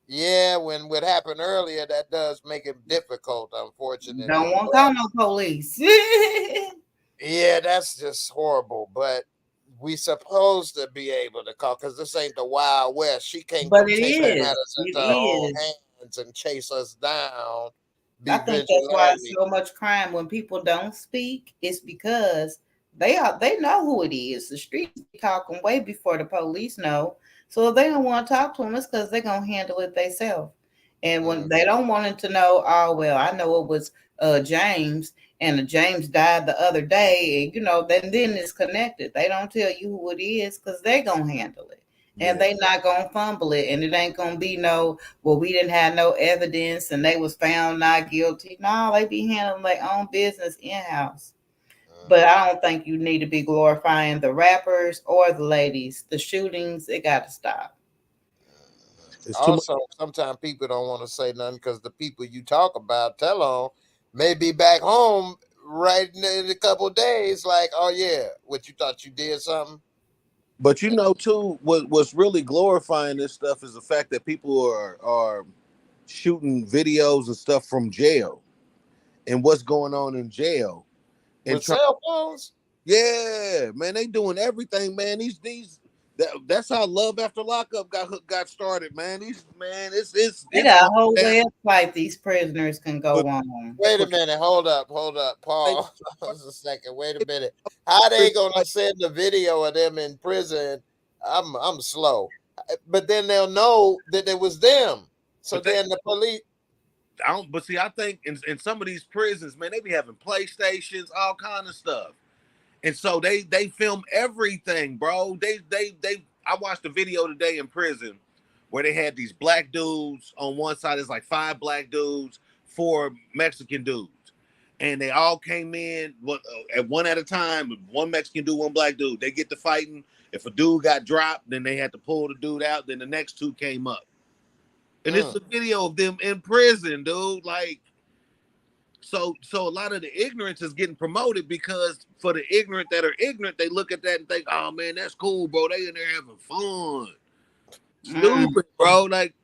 Yeah, when what happened earlier, that does make it difficult, unfortunately. Don't want to call no police. Yeah, that's just horrible. But we supposed to be able to call, because this ain't the Wild West. She can't take matters into her own hands and chase us down. I think that's why it's so much crime when people don't speak. It's because they know who it is. The streets talking way before the police know. So if they don't want to talk to them, it's because they're gonna handle it themselves. And when they don't want it to know, oh well, I know it was James, and James died the other day, and then it's connected. They don't tell you who it is because they're gonna handle it. And they not gonna fumble it, and it ain't gonna be no, well, we didn't have no evidence and they was found not guilty. No, they be handling their own business in-house. But I don't think you need to be glorifying the rappers or the ladies. The shootings, it got to stop. Also, sometimes people don't want to say nothing because the people you talk about, tell on, may be back home right in a couple of days. Like, oh yeah, what, you thought you did something? But too, what's really glorifying this stuff is the fact that people are shooting videos and stuff from jail and what's going on in jail. And With cell phones? Yeah, man, they doing everything, man. That's how Love After Lockup got started, man. They got a whole website these prisoners can go on. Wait a minute, hold up, Paul. Just a second. Wait a minute. How they gonna send the video of them in prison? I'm slow, but then they'll know that it was them. So then the police. I think in some of these prisons, man, they be having PlayStations, all kind of stuff. And so they film everything, bro. I watched a video today in prison where they had these black dudes on one side. It's like 5 black dudes, 4 Mexican dudes. And they all came in at one at a time, 1 Mexican dude, 1 black dude. They get to fighting. If a dude got dropped, then they had to pull the dude out. Then the next 2 came up. And it's a video of them in prison, dude. Like, So a lot of the ignorance is getting promoted because for the ignorant that are ignorant, they look at that and think, oh man, that's cool, bro. They in there having fun. Stupid, bro. Like,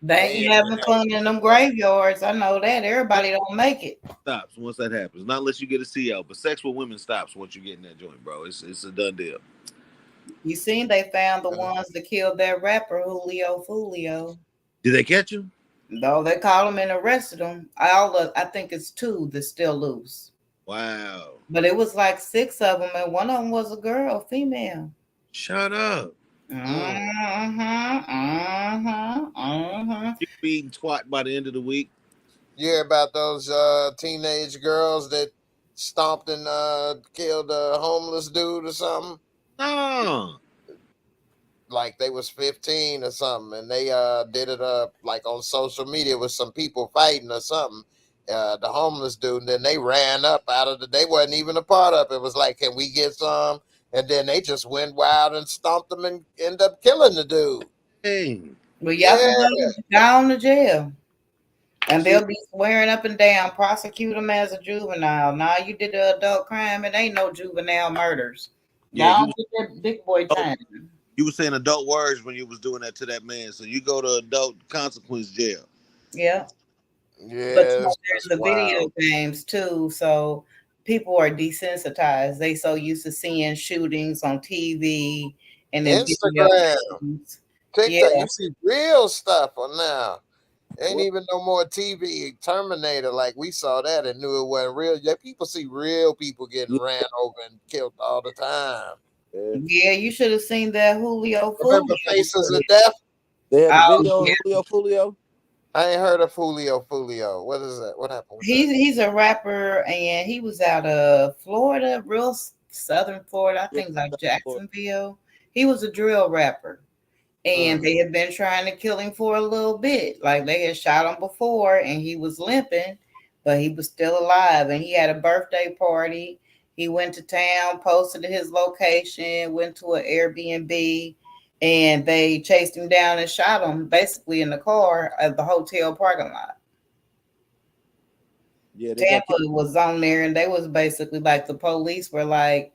they ain't having fun in them graveyards. I know that. Everybody don't make it. Stops once that happens. Not unless you get a CO, but sex with women stops once you get in that joint, bro. It's a done deal. You seen they found the ones that killed that rapper Julio Fulio. Did they catch him? No, they caught him and arrested him. I think it's 2 that's still loose. Wow. But it was like 6 of them, and one of them was a girl, female. Shut up. You be eating twat by the end of the week. You hear about those teenage girls that stomped and killed a homeless dude or something? No. Like they was 15 or something, and they did it like on social media with some people fighting or something. The homeless dude, and then they ran up out of they wasn't even a part of it. It was like, can we get some? And then they just went wild and stomped them and ended up killing the dude. Hey. Well, y'all can go down to jail. And they'll be swearing up and down, prosecute them as a juvenile. Now you did an adult crime, it ain't no juvenile murders. Yeah, now get that big boy time. You were saying adult words when you was doing that to that man. So you go to adult consequence jail. Yeah. Yeah. But there's the video games too. So people are desensitized. They so used to seeing shootings on TV and then Instagram, TikTok. Yeah. You see real stuff on now. Ain't even no more TV Terminator like we saw that and knew it wasn't real. Yeah, people see real people getting ran over and killed all the time. Yeah, you should have seen that Julio Fulio. Remember Faces of Death? They had a video of Julio Fulio? I ain't heard of Julio Fulio. What is that? What happened? He's a rapper, and he was out of Florida, real southern Florida. I think like Jacksonville. He was a drill rapper. And they had been trying to kill him for a little bit. Like they had shot him before and he was limping, but he was still alive. And he had a birthday party. He went to town, posted his location, went to an Airbnb, and they chased him down and shot him basically in the car at the hotel parking lot. Yeah, Tampa was on there, and they was basically like, the police were like,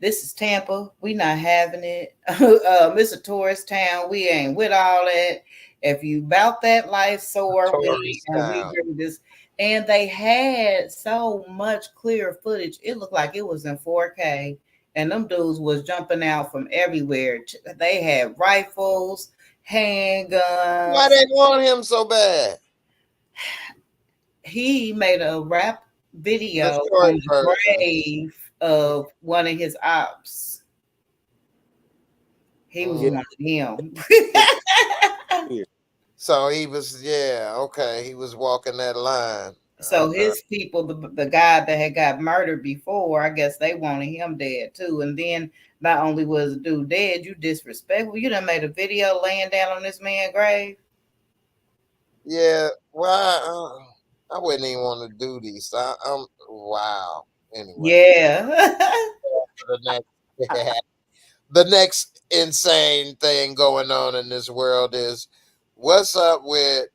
this is Tampa. We not having it. It's a tourist town. We ain't with all that. If you about that life, so are we. And we do this. And they had so much clear footage. It looked like it was in 4K. And them dudes was jumping out from everywhere. They had rifles, handguns. Why they want him so bad? He made a rap video on the grave of one of his ops. He was one of him. So he was, yeah, okay. He was walking that line. So his people, the guy that had got murdered before, I guess they wanted him dead too. And then not only was the dude dead, you disrespectful. You done made a video laying down on this man's grave. Yeah, well, I wouldn't even want to do these. Wow. Anyway, Yeah. the next, the next insane thing going on in this world is what's up with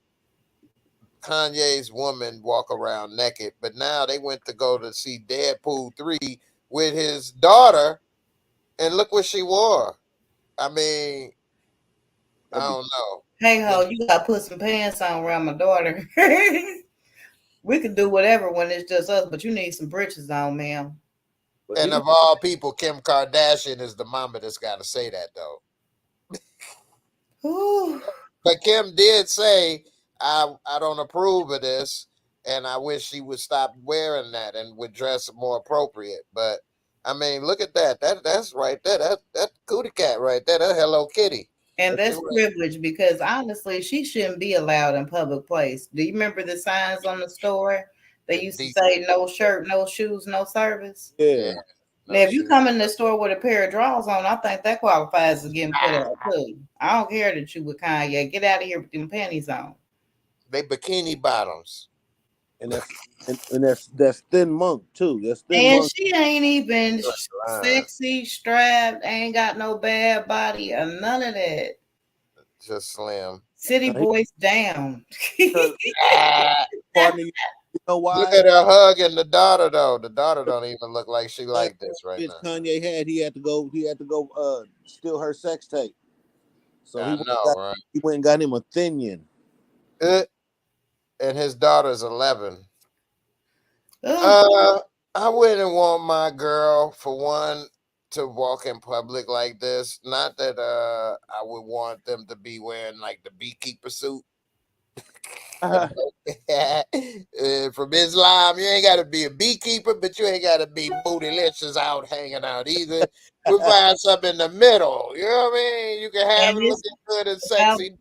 Kanye's woman walk around naked, but now they went to go to see Deadpool 3 with his daughter, and look what she wore. I mean, I don't know. Hey ho, you gotta put some pants on around my daughter. We can do whatever when it's just us, but you need some britches on, ma'am. And of all people, Kim Kardashian is the mama that's got to say that, though. Ooh. But Kim did say, I don't approve of this, and I wish she would stop wearing that and would dress more appropriate. But I mean, look at that. That's right there. That cootie cat right there. That Hello Kitty. And that's privilege because honestly, she shouldn't be allowed in public place. Do you remember the signs on the store? They used to say no shirt, no shoes, no service. Yeah. Now, if you come in the store with a pair of drawers on, I think that qualifies as getting put out too. I don't care that you with Kanye. Get out of here with them panties on. They bikini bottoms. And that's Thin Monk too. That's Thin And Monk. she ain't even sexy, strapped, ain't got no bad body or none of that. Just slim. City boys down. Partner, you know why? Look at her hugging the daughter though. The daughter don't even look like she like this right now. Kanye had he had to go steal her sex tape. So he went and got him a Thinyan. And his daughter's 11. I wouldn't want my girl, for one, to walk in public like this. Not that I would want them to be wearing like the beekeeper suit. From Islam, you ain't got to be a beekeeper, but you ain't got to be bootylicious out hanging out either. We find something in the middle. You know what I mean? You can have it looking good and sexy.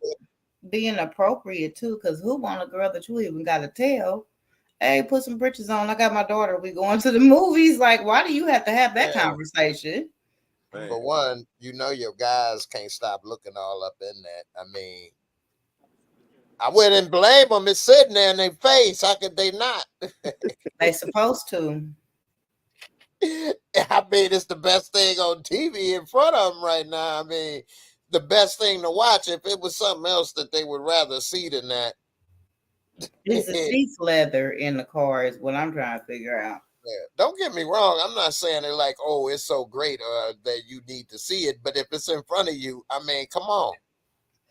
Being appropriate too, because who want a girl that you even got to tell? Hey, put some britches on. I got my daughter. We going to the movies. Like, why do you have to have that conversation? For one, you know your guys can't stop looking all up in that. I mean, I wouldn't blame them. It's sitting there in their face. How could they not? They supposed to. I mean, it's the best thing on TV in front of them right now. I mean, the best thing to watch. If it was something else that they would rather see than that. Is the seats leather in the car is what I'm trying to figure out. Yeah. Don't get me wrong. I'm not saying it like, oh, it's so great that you need to see it. But if it's in front of you, I mean, come on.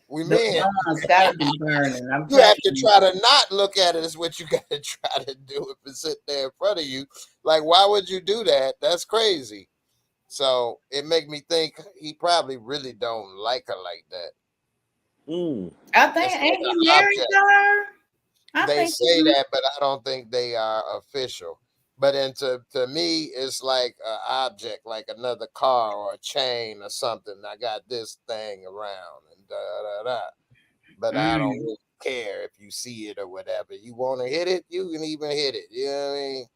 We men. Gotta be burning. You have to try to not look at it is what you got to try to do if it's sitting there in front of you. Like, why would you do that? That's crazy. So it make me think he probably really don't like her like that. I think ain't he married to her? They say that, but I don't think they are official. But then to me, it's like an object, like another car or a chain or something. I got this thing around and da da da. But I don't really care if you see it or whatever. You want to hit it, you can even hit it. You know what I mean?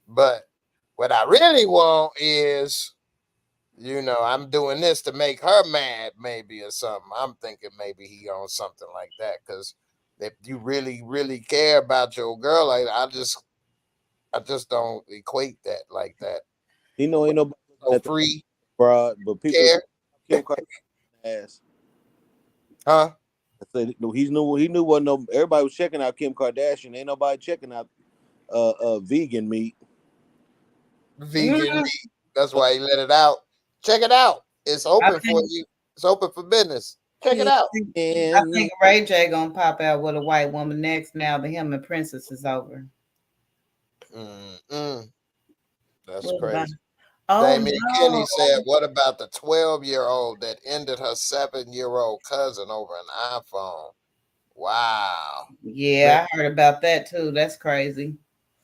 But what I really want is, you know, I'm doing this to make her mad, maybe, or something. I'm thinking maybe he owns something like that. Because if you really, really care about your girl, like I just don't equate that like that. You know, ain't nobody so free, broad, but people care. Kim Kardashian ass. Huh? I said he knew what everybody was checking out Kim Kardashian. Ain't nobody checking out vegan meat. Vegan meat. That's why he let it out. Check it out. It's open for you. It's open for business. Check it out. I think Ray J gonna pop out with a white woman next. Now that him and Princess is over. That's crazy. Damien Kenny said, "What about the 12-year-old that ended her 7-year-old cousin over an iPhone?" Wow. Yeah, I heard about that too. That's crazy.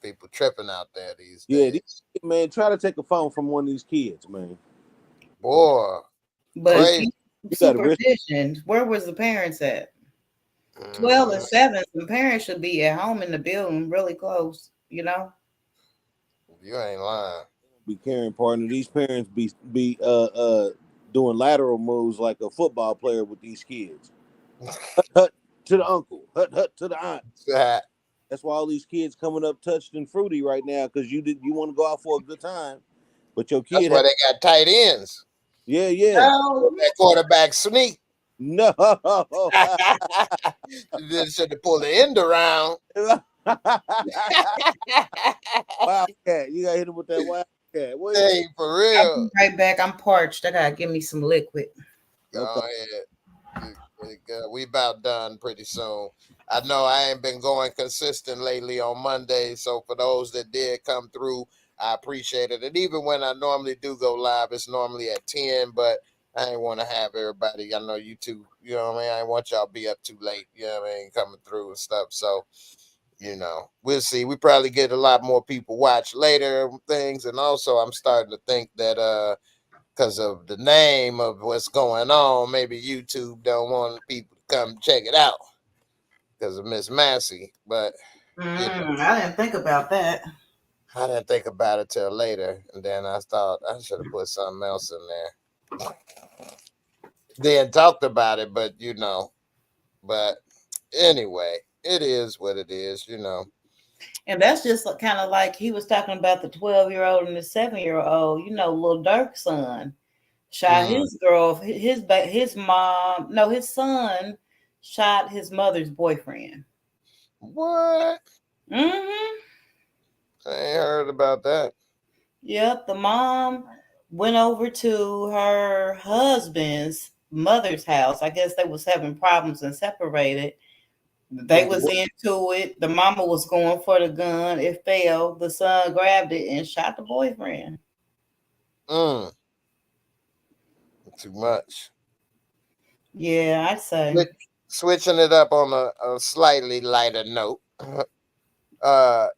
People tripping out there these days. Yeah, man, try to take a phone from one of these kids, man. Boy, but supervision. Where was the parents at? 12 and 7, the parents should be at home in the building, really close, you know. You ain't lying. Be carrying partner. These parents be doing lateral moves like a football player with these kids. Hut to the uncle, hut to the aunt. That's why all these kids coming up touched and fruity right now, because you want to go out for a good time, but your That's kid. why they got tight ends. Yeah. That quarterback sneak. No. Then should have pulled the end around. Wildcat. You gotta hit him with that wildcat. What? Hey, for I'll real. be right back. I'm parched. I gotta give me some liquid. Go ahead. We about done pretty soon. I know I ain't been going consistent lately on Mondays, so for those that did come through, I appreciate it. And even when I normally do go live, it's normally at 10, but I ain't want to have everybody. I know you too. You know what I mean? I ain't want y'all be up too late. You know what I mean? Coming through and stuff. So, we'll see. We probably get a lot more people watch later things. And also, I'm starting to think that because of the name of what's going on, maybe YouTube don't want people to come check it out because of Miss Massey. But I didn't think about that. I didn't think about it till later, and then I thought I should have put something else in there. Then talked about it, but but anyway, it is what it is, And that's just kind of like he was talking about the 12-year-old and the 7-year-old, Lil Durk's son shot his girl, his mom, no, his son shot his mother's boyfriend. What? Mm-hmm. I ain't heard about that. Yep, the mom went over to her husband's mother's house. I guess they was having problems and separated. They was into it. The mama was going for the gun. It failed. The son grabbed it and shot the boyfriend. Too much. Yeah, I'd say. Switching it up on a slightly lighter note.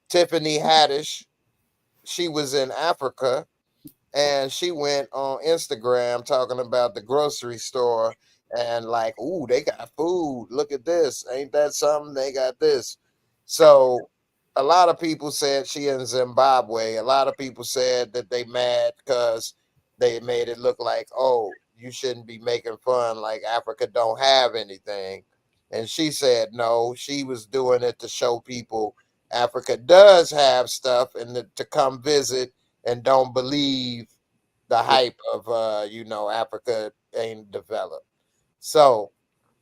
Tiffany Haddish, she was in Africa, and she went on Instagram talking about the grocery store and like, ooh, they got food. Look at this. Ain't that something? They got this. So a lot of people said she in Zimbabwe. A lot of people said that they mad because they made it look like, oh, you shouldn't be making fun like Africa don't have anything. And she said no, she was doing it to show people Africa does have stuff and to come visit and don't believe the hype of Africa ain't developed. So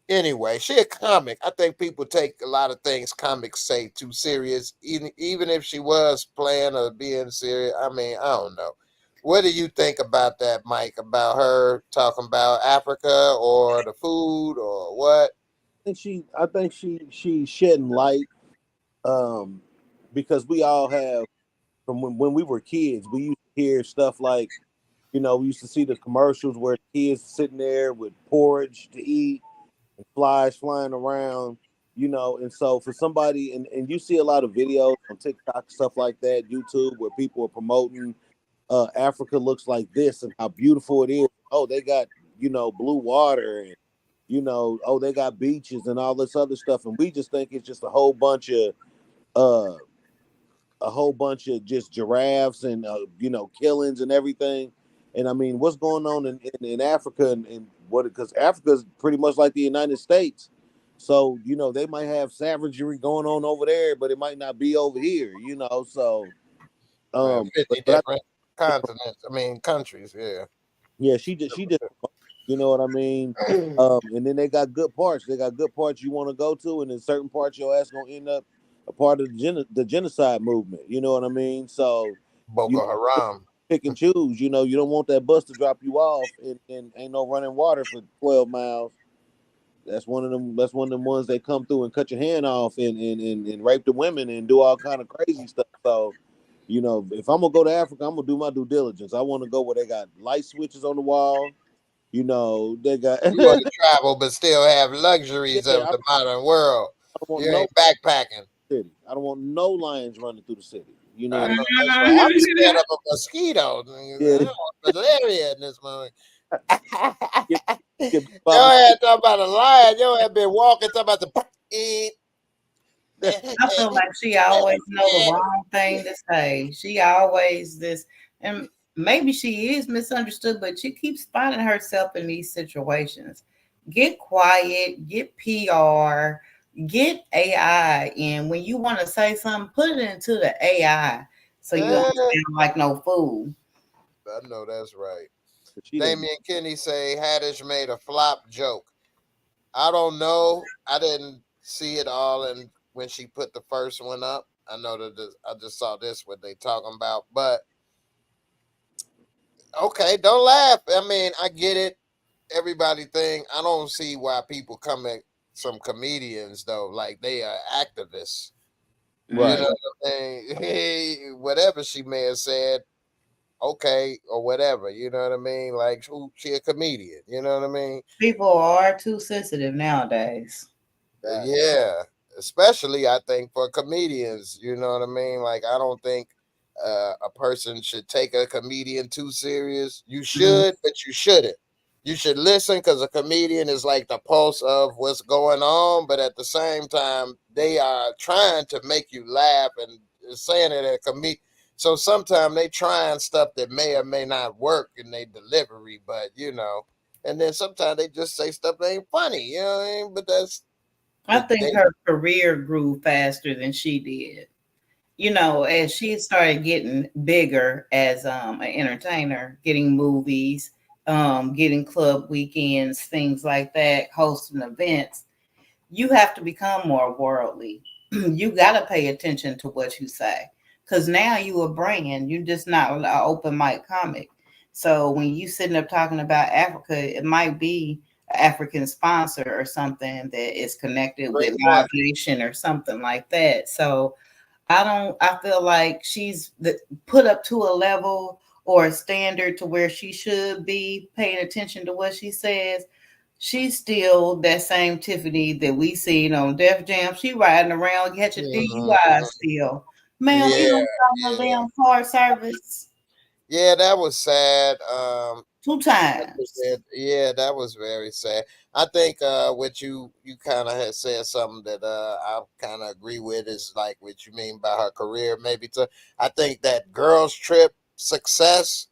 anyway, she a comic. I think people take a lot of things comics say too serious, even if she was playing or being serious. I mean, I don't know. What do you think about that, Mike? About her talking about Africa or the food or what? I think she's shedding light, because we all have, from when we were kids, we used to hear stuff like, we used to see the commercials where kids sitting there with porridge to eat and flies flying around, and so for somebody, and you see a lot of videos on TikTok, stuff like that, YouTube, where people are promoting Africa looks like this and how beautiful it is. Oh, they got, blue water, and, oh, they got beaches and all this other stuff. And we just think it's just a whole bunch of just giraffes and, killings and everything. And I mean, what's going on in Africa and what, because Africa's pretty much like the United States. So, they might have savagery going on over there, but it might not be over here, so. 50 different continents. I mean, countries. Yeah. Yeah, she just, you know what I mean? And then they got good parts. They got good parts you want to go to, and then certain parts your ass gonna end up a part of the genocide movement. You know what I mean? So Boko Haram. Pick and choose. You don't want that bus to drop you off and ain't no running water for 12 miles. That's one of them. That's one of them ones that come through and cut your hand off and rape the women and do all kind of crazy stuff. So, if I'm gonna go to Africa, I'm gonna do my due diligence. I want to go where they got light switches on the wall. They got. You want to travel, but still have luxuries of the modern world. You ain't backpacking. City. I don't want no lions running through the city. I know, that's right. I'm scared of a mosquito. Yeah. I want malaria in this moment. Your Your ass talking about a lion. Your ass been walking talking about I feel like she always know the wrong thing to say. She always this, and maybe she is misunderstood, but she keeps finding herself in these situations. Get quiet, get PR, get AI, and when you want to say something, put it into the AI so you don't sound like no fool. I know that's right. But she done, Damian Kinney say Haddish made a flop joke. I don't know. I didn't see it all, and when she put the first one up, I know that I just saw this what they talking about. But okay, don't laugh. I mean, I get it. Everybody thing. I don't see why people come at some comedians though, like they are activists. You right. know what I mean? Hey, whatever she may have said, okay, or whatever. You know what I mean? Like who she a comedian. You know what I mean? People are too sensitive nowadays. Right. Yeah, especially I think for comedians, you know what I mean? Like I don't think a person should take a comedian too serious. You Mhm. should, but you shouldn't. You should listen because a comedian is like the pulse of what's going on, but at the same time, they are trying to make you laugh and saying it at comedian. So sometimes they trying stuff that may or may not work in their delivery, but you know, and then sometimes they just say stuff that ain't funny, you know what I mean? But that's I think they her career grew faster than she did. You know, as she started getting bigger as an entertainer, getting movies, getting club weekends, things like that, hosting events, you have to become more worldly. You got to pay attention to what you say because now you a brand. You're just not an open mic comic. So when you sitting up talking about Africa, it might be an African sponsor or something that is connected great with point. Live Nation or something like that. So I feel like she's put up to a level or a standard to where she should be paying attention to what she says. She's still that same Tiffany that we seen on Def Jam. She riding around catching DUI Mhm. still. Ma'am, you Yeah, don't call no yeah, damn car service yeah. That was sad. two times. Yeah, that was very sad. I think what you kind of had said something that I kind of agree with is like what you mean by her career. Maybe to I think that girls trip success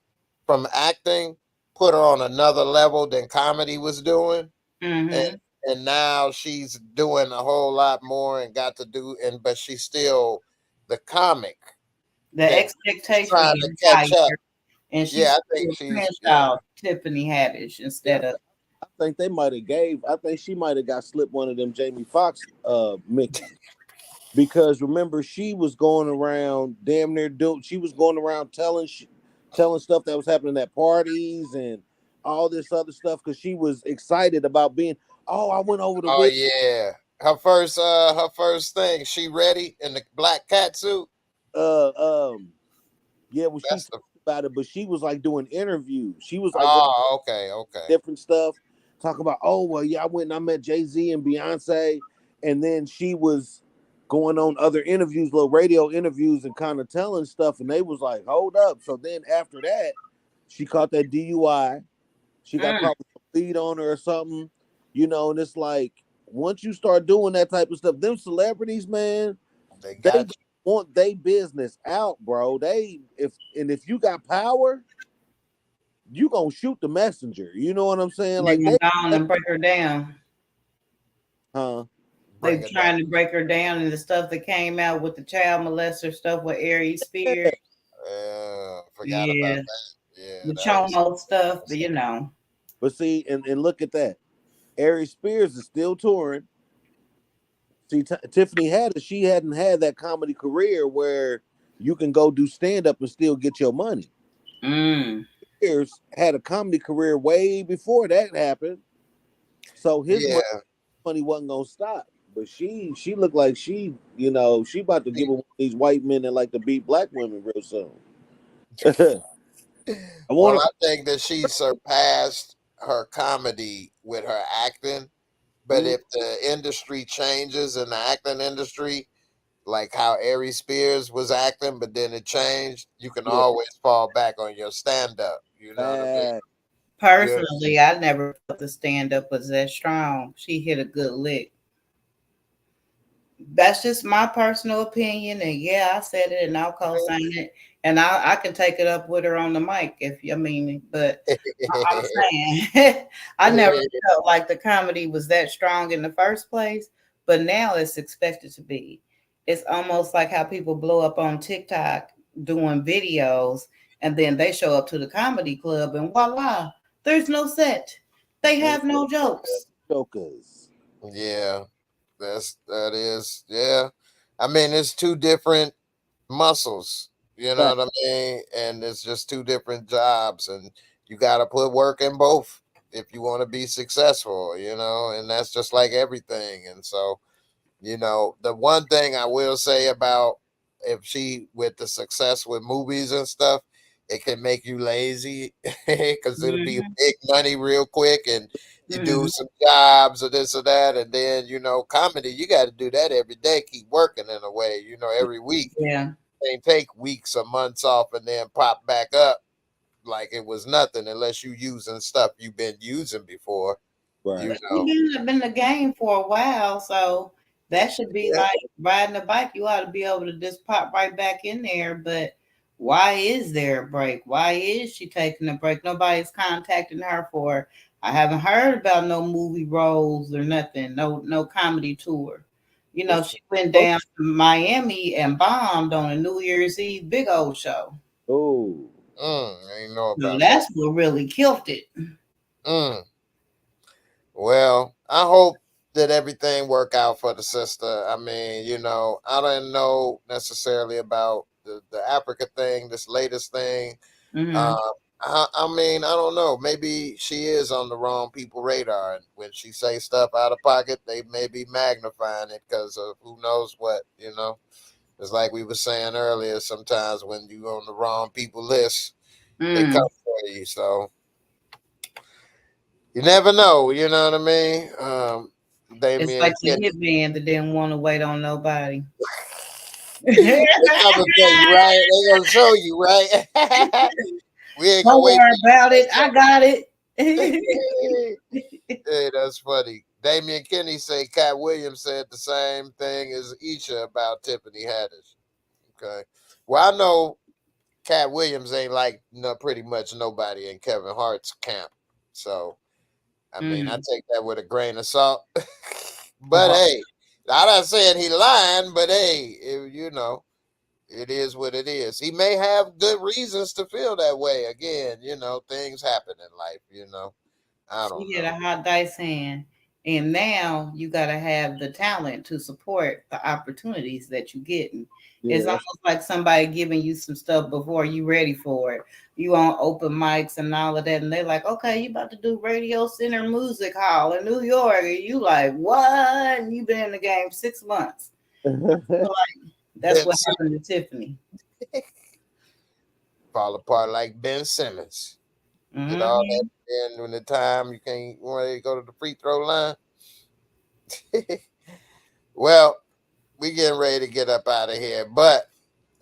from acting put her on another level than comedy was doing, and Mm-hmm. now she's doing a whole lot more and got to do and but she's still the comic The that expectation trying to getting catch up. higher, and Yeah, she's I think still she's pinched yeah. out Tiffany Haddish Yeah, instead of. I think they might have gave. I think she might have got slipped one of them Jamie Foxx Mickey, because remember she was going around damn near she was going around telling stuff that was happening at parties and all this other stuff because she was excited about being. Oh, I went over to Oh Rick. yeah. Her first thing, she ready in the black cat suit. Uh, um, yeah, when she That's talked the about it, but she was like doing interviews. She was like oh, okay, okay. different stuff, talking about, oh well, yeah, I went and I met Jay-Z and Beyonce, and then she was going on other interviews, little radio interviews, and kind of telling stuff, and they was like, hold up. So then after that, she caught that DUI. She got Mm. caught with some weed on her or something, and it's like once you start doing that type of stuff, them celebrities, man, They they got want their business out, bro. If you got power, you gonna shoot the messenger. You know what I'm saying? They Like gonna go on and break her down. huh? you, They bring it down. trying to break her down, and the stuff that came out with the child molester stuff with Aries Spears. Forgot about Yeah, that. Yeah, the that was chomo stuff, but you know. But see, and look at that. Ari Spears is still touring. See, Tiffany Haddish, she hadn't had that comedy career where you can go do stand up and still get your money. Mm. Spears had a comedy career way before that happened, so his yeah. money wasn't gonna stop. But she looked like she about to give He- one of these white men that like to beat black women real soon. I Well, want I think that she surpassed her comedy with her acting. But to. if the industry changes in the acting industry, like how Ari Spears was acting, but then it changed, you can Yeah, always fall back on your stand up. You know what I mean? Yeah. Personally, I never felt the stand up was that strong. She hit a good lick. That's just my personal opinion, and yeah, I said it, and I'll co-sign it, and I can take it up with her on the mic if you mean. But I'm saying I never felt like the comedy was that strong in the first place, but now it's expected to be. It's almost like how people blow up on TikTok doing videos, and then they show up to the comedy club, and voila, there's no set. They have no jokes. Jokers. Yeah, that is. Yeah, I mean, it's two different muscles. You know Fact. what I mean? And it's just two different jobs, and you got to put work in both if you want to be successful. You know, and that's just like everything. And so, you know, the one thing I will say about if she with the success with movies and stuff, it can make you lazy because it'll be Mhm, big money real quick, and you do mhm. some jobs or this or that, and then you know, comedy you got to do that every day, keep working in a way, you know, every week. Yeah. They take weeks or months off and then pop back up like it was nothing, unless you using stuff you've been using before, you Right. know. You've been in the game for a while, so that should be Yeah. like riding a bike. You ought to be able to just pop right back in there. But why is there a break? Why is she taking a break? Nobody's contacting her for. I haven't heard about no movie roles or nothing. No comedy tour. You know, she went down to Miami and bombed on a New Year's Eve big old show. Oh. I ain't know So about that. that's what really killed it. Mm. Well, I hope that everything work out for the sister. I mean, you know, I don't know necessarily about the Africa thing, this latest thing. Hmm. Um, I mean, I don't know. Maybe she is on the wrong people radar, and when she say stuff out of pocket, they may be magnifying it because of who knows what. You know, it's like we were saying earlier. Sometimes when you on the wrong people list, they come Mm. for you. So you never know, you know what I mean? It's Damien like the Kenny. hitman that didn't want to wait on nobody. They coming for you, right? They gonna show you, right? We ain't gonna Don't wait worry for about it. I got it. you. Hey, that's funny. Damien Kenny say Cat Williams said the same thing as Aisha about Tiffany Haddish. Okay. Well, I know Cat Williams ain't like no pretty much nobody in Kevin Hart's camp. So I mean, I Mm. take that with a grain of salt. But Well, hey, I'm not saying he lying, but hey, you know, it is what it is. He may have good reasons to feel that way. Again, you know, things happen in life, you know. I don't she had a know. hot dice hand. And now you got to have the talent to support the opportunities that you get. And Yeah, it's that's almost like somebody giving you some stuff before you ready for it. You on open mics and all of that. And they're like, okay, you about to do Radio Center Music Hall in New York. And you like, what? And you been in the game 6 months. That's Ben what happened to Tiffany. fall apart like Ben Simmons. Did all that Hmm. then when the time you can't want to go to the free throw line. Well, we getting ready to get up out of here, but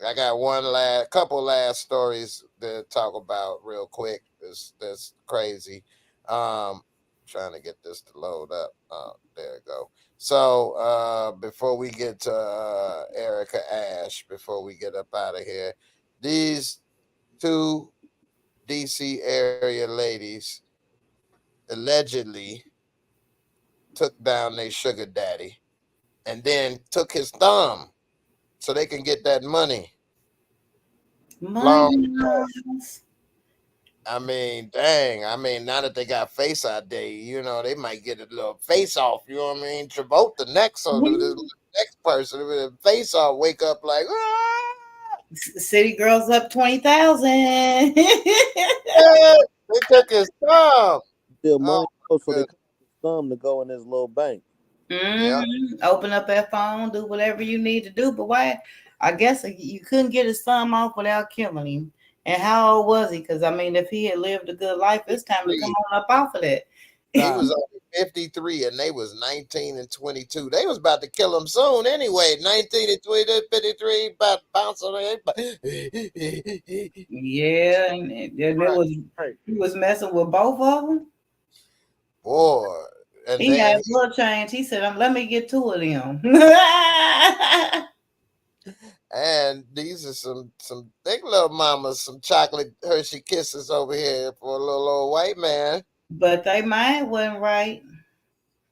I got one last couple last stories to talk about real quick. That's crazy. Trying to get this to load up. There we go. So before we get to Erica Ash, before we get up out of here, these two DC area ladies allegedly took down their sugar daddy and then took his thumb so they can get that money. Long Money. I mean, dang. I mean, now that they got Face ID, you know, they might get a little face off. You know what I mean? Travolta next, so the next person with a face off wake up like, ah! City girls up 20,000. Yeah, they took his thumb. still Oh money, so my they goodness. cut his thumb to go in this little bank. Yeah. Open up that phone, do whatever you need to do. But why? I guess you couldn't get his thumb off without killing him. And how old was he? Because I mean, if he had lived a good life, it's time to come 53. on up off of that. He God, was only 53 and they was 19 and 22. They was about to kill him soon anyway. 19 and 20, 53, about to bounce on Yeah, and it Right. was right. he was messing with both of them. Boy, And He had then a little change. He said, let me get 2 of them. and these are some big little mamas, some chocolate Hershey kisses over here for a little old white man. But they mind wasn't right.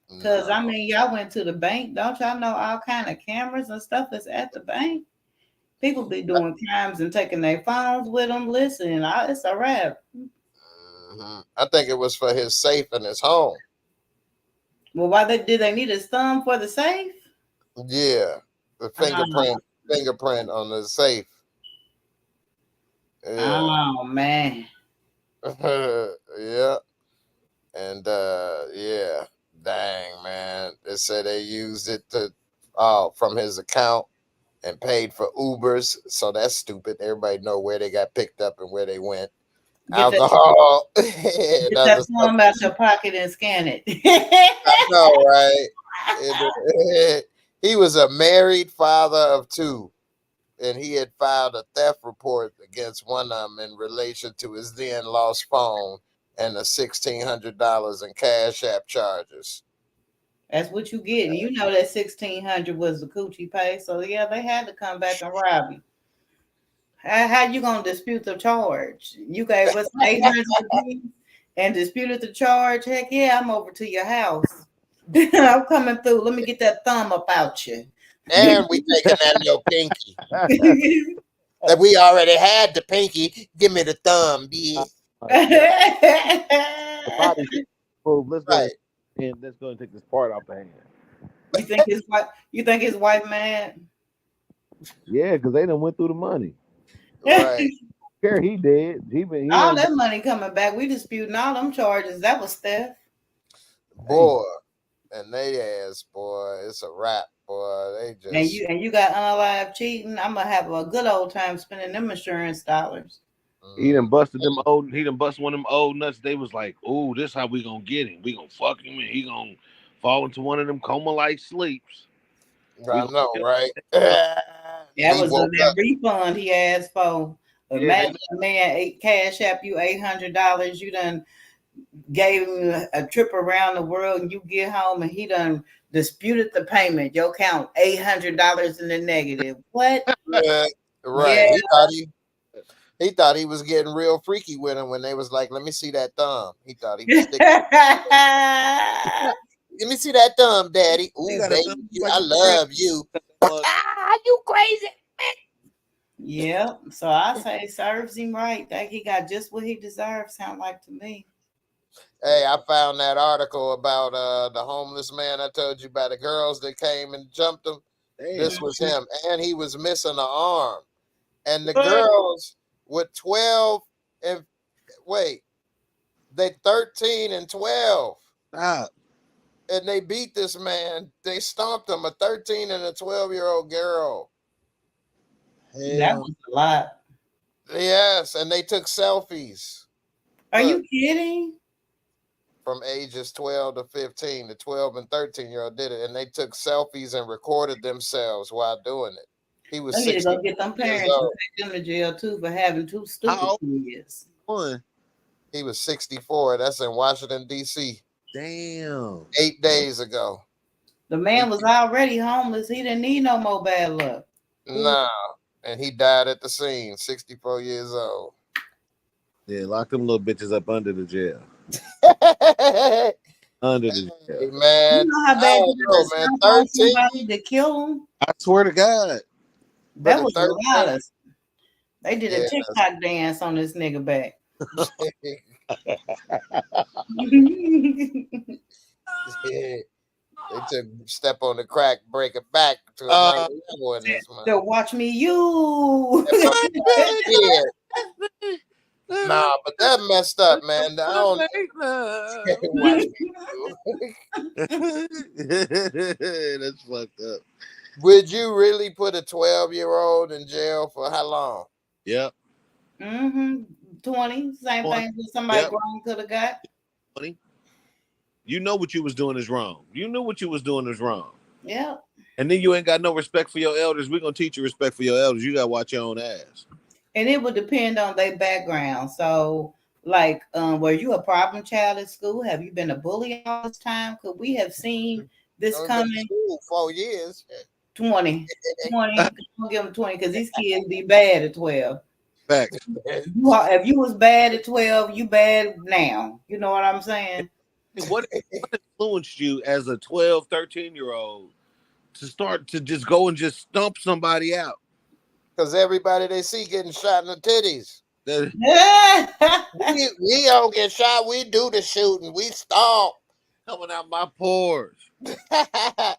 Because, I No. mean, y'all went to the bank. Don't y'all know all kind of cameras and stuff is at the bank? People be doing crimes and taking their phones with them. Listen, it's a wrap. I think it was for his safe in his home. Well, did they need his thumb for the safe? Yeah, the fingerprint on the safe. Yeah. Oh man. Yeah. And yeah, dang man. They said they used it to from his account and paid for Ubers. So that's stupid. Everybody know where they got picked up and where they went. Alcohol. Get that thumb out your pocket and scan it. I know, right? He was a married father of 2, and he had filed a theft report against one of them in relation to his then lost phone and the $1,600 in Cash App charges. That's what you get. You know that 1,600 was the coochie pay. So yeah, they had to come back and rob you. How you gonna dispute the charge? You gave us 800 and disputed the charge. Heck yeah, I'm over to your house. I'm coming through. Let me get that thumb up out you. And we taking that little pinky. That we already had the pinky. Give me the thumb, bitch. Let's go and let's go and take this part off the hand. You think his wife mad? Yeah, because they done went through the money. Right. Care he did. He all that money coming back. We disputing all them charges. That was theft. Boy, and they ass, boy, it's a wrap, boy. They just and you got unalive cheating. I'm gonna have a good old time spending them insurance dollars. He done busted them old. He done busted one of them old nuts. They was like, "Oh, this how we gonna get him. We gonna fuck him, and he gonna fall into one of them coma-like sleeps." I know, right? That was that refund he asked for. Imagine a man cash app you $800. You done gave him a trip around the world, and you get home and he done disputed the payment. Your count $800 in the negative. What? Right. Yeah. He thought he was getting real freaky with him when they was like, "Let me see that thumb." He thought he was let me see that thumb, Daddy. Ooh, baby, I love you. You crazy. Yeah. So I say serves him right. That he got just what he deserves, sound like to me. Hey, I found that article about the homeless man I told you about, the girls that came and jumped him. Damn. This was him, and he was missing an arm. And the girls with 12 and they 13 and 12. Stop. And they beat this man. They stomped him, a 13 and a 12-year-old girl. Hell. That was a lot. Yes, and they took selfies. Are you kidding? From ages 12 to 15, the 12 and 13-year-old did it, and they took selfies and recorded themselves while doing it. He was 60 go get them parents and take them to jail too for having 2 stupid kids. He was 64. That's in Washington, D.C. Damn. 8 days ago. The man was already homeless. He didn't need no more bad luck. No. And he died at the scene, 64 years old. Yeah, lock them little bitches up under the jail. Under the jail. Hey, man. You know how bad man. 13 to kill him? I swear to God. That was a lot. They did a TikTok dance on this nigga back. They took step on the crack, break it back to another level in this one. So watch me, you. Nah, but that messed up, man. I don't watch me, you. That's fucked up. Would you really put a 12-year-old in jail for how long? Yep. 20. Same thing that somebody grown could have got. 20. You know what you was doing is wrong. You knew what you was doing is wrong. Yeah. And then you ain't got no respect for your elders. We're gonna teach you respect for your elders. You gotta watch your own ass. And it would depend on their background. So Like, were you a problem child at school? Have you been a bully all this time? Could we have seen this I've been in coming? school 4 years. 20. 20. Don't give them 20 because these kids be bad at 12. Facts. If you was bad at 12, you bad now. You know what I'm saying? What influenced you as a 12, 13-year-old to start to just go and just stump somebody out? Because everybody they see getting shot in the titties. That, We don't get shot. We do the shooting. We stomp. coming out my pores. Yeah.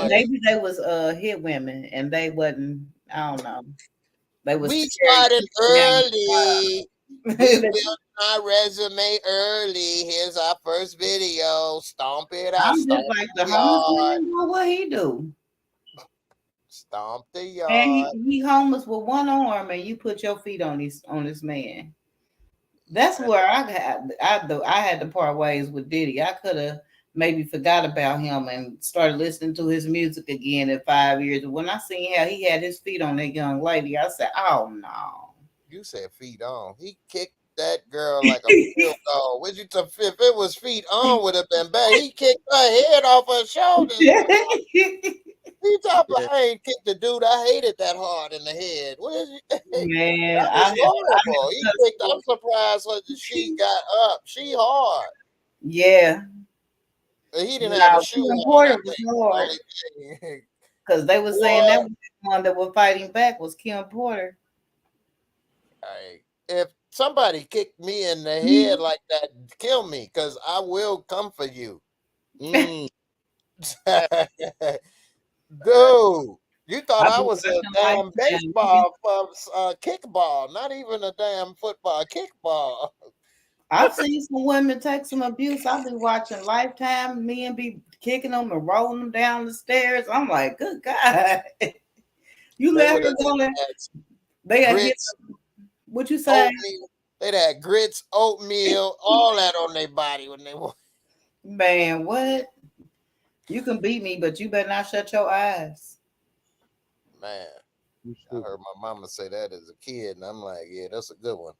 Maybe they was hit women and they wasn't, I don't know. They was We scared started to sit down. early. We built our resume early. Here's our first video. Stomp it out. I'm just Stomp like the the homeless yard. man. Well, what he do? Stomp the And yard. he homeless with one arm, and you put your feet on this man. That's where I had to part ways with Diddy. I could have maybe forgot about him and started listening to his music again in 5 years. When I seen how he had his feet on that young lady, I said, "Oh no." You said feet on. He kicked that girl like a field goal. Would you if it was feet on would have been bad. He kicked her head off her shoulders. He talking about, Yeah. I ain't kicked the dude. I hated that hard in the head. What is Man, that was horrible. He kicked. I'm surprised that she got up. She hard. yeah. He didn't have a Now, shoe on. I Porter was think. hard Only thing. because they were saying that was the one that was fighting back was Kim Porter. If somebody kicked me in the head like that, kill me, because I will come for you. Mm. Dude, you thought I've I been was a watching damn Lifetime. baseball, kickball, not even a damn football, kickball. I've seen some women take some abuse. I've been watching Lifetime, men be kicking them and rolling them down the stairs. I'm like, good God. You They let would her have go there. had They had hit. grits, What you say? oatmeal. They'd had grits, oatmeal, all that on their body when they were. Man, what? You can beat me, but you better not shut your eyes. Man, I heard my mama say that as a kid, and I'm like, yeah, that's a good one.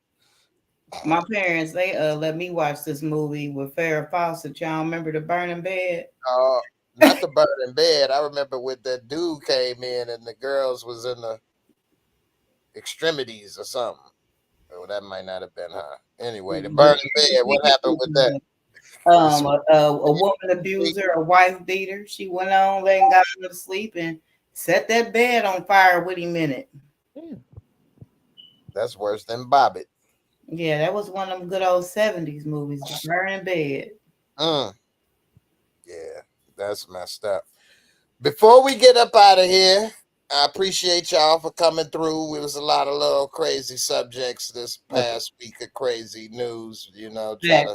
My parents, they let me watch this movie with Farrah Fawcett. Y'all remember The Burning Bed? Not the burning bed. I remember when that dude came in and the girls was in the extremities or something. Oh, that might not have been her. Anyway, the burning bed. What happened with that? A woman abuser, a wife beater. She went on, letting got him to sleep and set that bed on fire with him in it. That's worse than Bobbitt. Yeah, that was one of them good old 70s movies, The Burning Bed. Yeah, that's messed up. Before we get up out of here, I appreciate y'all for coming through. It was a lot of little crazy subjects this past week of crazy news. Try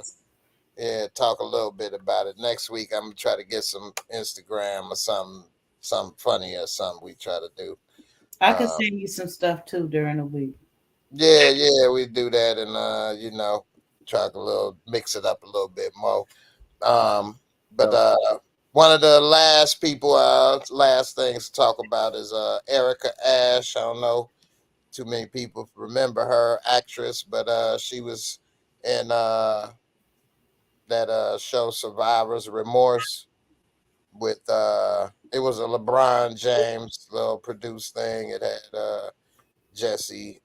to talk a little bit about it. Next week, I'm gonna try to get some Instagram or something funny or something we try to do. I can send you some stuff too during the week. Yeah, we do that and try to mix it up a little bit more. But one of the last things to talk about is Erica Ash. I don't know too many people remember her, actress, but she was in that show Survivor's Remorse with it was a LeBron James little produced thing. It had Jesse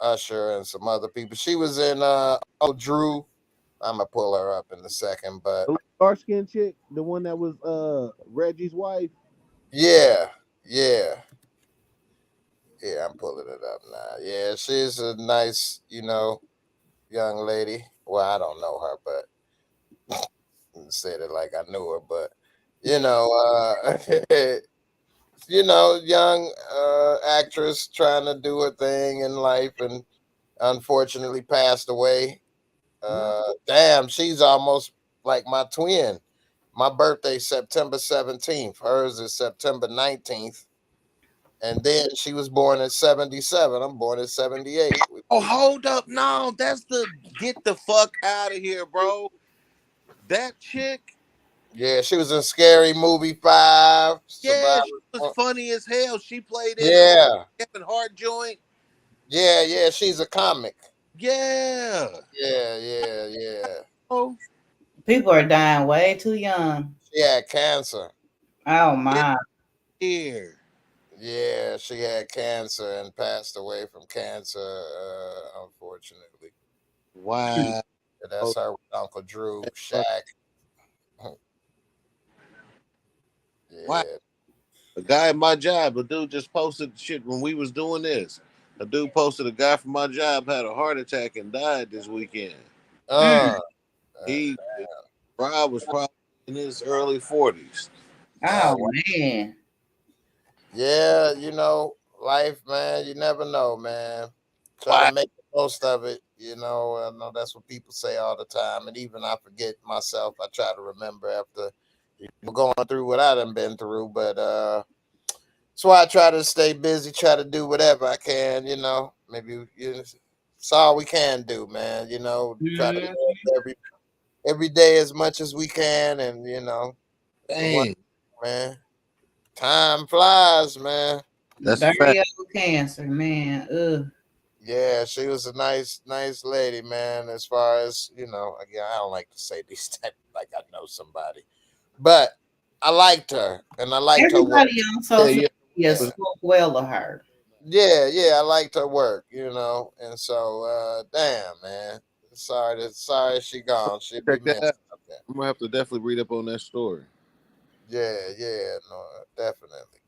Usher and some other people. She was in Drew. I'm gonna pull her up in a second, but dark skinned chick, the one that was Reggie's wife. Yeah, I'm pulling it up now. Yeah, she's a nice, young lady. Well, I don't know her, but said it like I knew her, but young actress trying to do her thing in life and unfortunately passed away. Damn, she's almost like my twin. My birthday's September 17th. Hers is September 19th. And then she was born in 77. I'm born in 78. Oh, hold up. No, that's the get the fuck out of here, bro. That chick. Yeah, she was in Scary Movie 5. Yeah, she was funny as hell. She played in Yeah. Kevin Hart joint. Yeah, she's a comic. Yeah. Yeah. Oh, People are dying way too young. She had cancer. Oh my. here. Yeah, she had cancer and passed away from cancer, unfortunately. Wow. And that's her with Uncle Drew, Shaq. Wow. Yeah. A guy at my job, a dude just posted shit when we was doing this. A dude posted a guy from my job had a heart attack and died this weekend. Uh, He Rob was probably in his early 40s. Oh wow. man. Yeah, life, man, you never know, man. Try to Wow. make the most of it. I know that's what people say all the time. And even I forget myself. I try to remember after going through what I done been through. But that's why I try to stay busy, try to do whatever I can, Maybe it's all we can do, man. Try to Mhm. live every day as much as we can, and the one Dang. man, time flies, man. That's a fact. Dirty old cancer, man. Ugh. Yeah, she was a nice lady, man. As far as again, I don't like to say these type like I know somebody, but I liked her, and I liked her work. Everybody on Yeah, social yeah. media Yeah, spoke well of her. yeah, I liked her work, and so damn, man. Sorry she gone. She'll be Check that missed out. out there. I'm gonna have to definitely read up on that story. Yeah, no, definitely.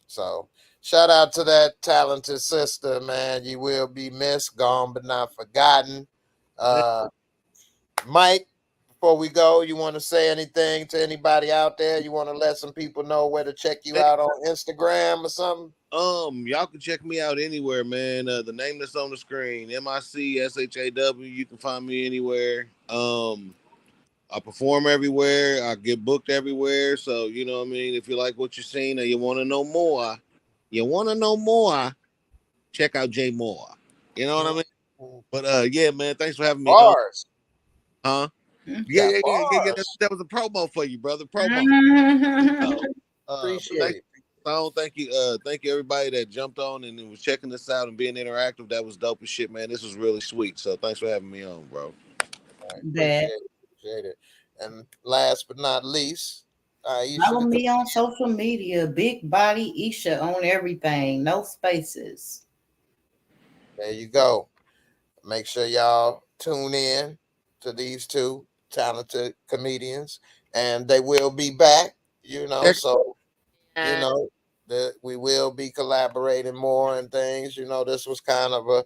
So shout out to that talented sister, man. You will be missed, gone but not forgotten. Man, Uh Mike, before we go, you want to say anything to anybody out there? You want to let some people know where to check you out on Instagram or something? y'all can check me out anywhere, man. The name that's on the screen, MICSHAW. You can find me anywhere. I perform everywhere. I get booked everywhere. So you know what I mean. If you like what you're seeing or you want to know more, check out Jay Moore. You know what I mean. Mhm. But yeah, man. Thanks for having me on. Bars. Huh? Mhm. You got That, bars. that was a promo for you, brother. Promo. Uh, but thank Appreciate it. you, Stone. Thank you everybody that jumped on and was checking this out and being interactive. That was dope as shit, man. This was really sweet. So thanks for having me on, bro. All right, That appreciate it. And last but not least, Aisha follow the me on social media. Big Body Isha on everything. No spaces. there you go. Make sure y'all tune in to these two talented comedians, and they will be back. Check So you it know that we will be collaborating more and things. This was kind of a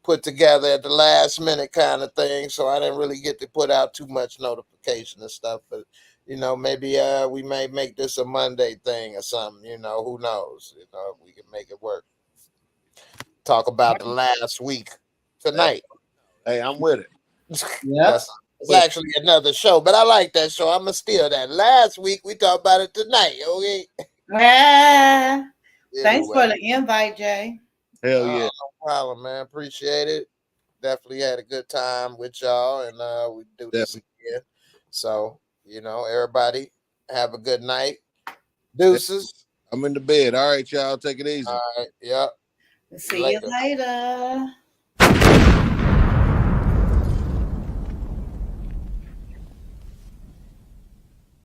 put together at the last minute kind of thing, so I didn't really get to put out too much notification and stuff. But maybe we may make this a Monday thing or something. Who knows? We can make it work. Talk about the last week Hey, tonight. hey, I'm with it. Yep. That's it's With it. actually another show, but I like that show. I'm gonna steal that. Last week we talked about it tonight. Okay. Ah, thanks Anyway, for the invite, Jay. Hell yeah. no problem, man. Appreciate it. Definitely had a good time with y'all, and we do this Definitely. again. So everybody have a good night. Deuces. I'm in the bed. All right, y'all. Take it easy. All right. Yep. See you See you later. later.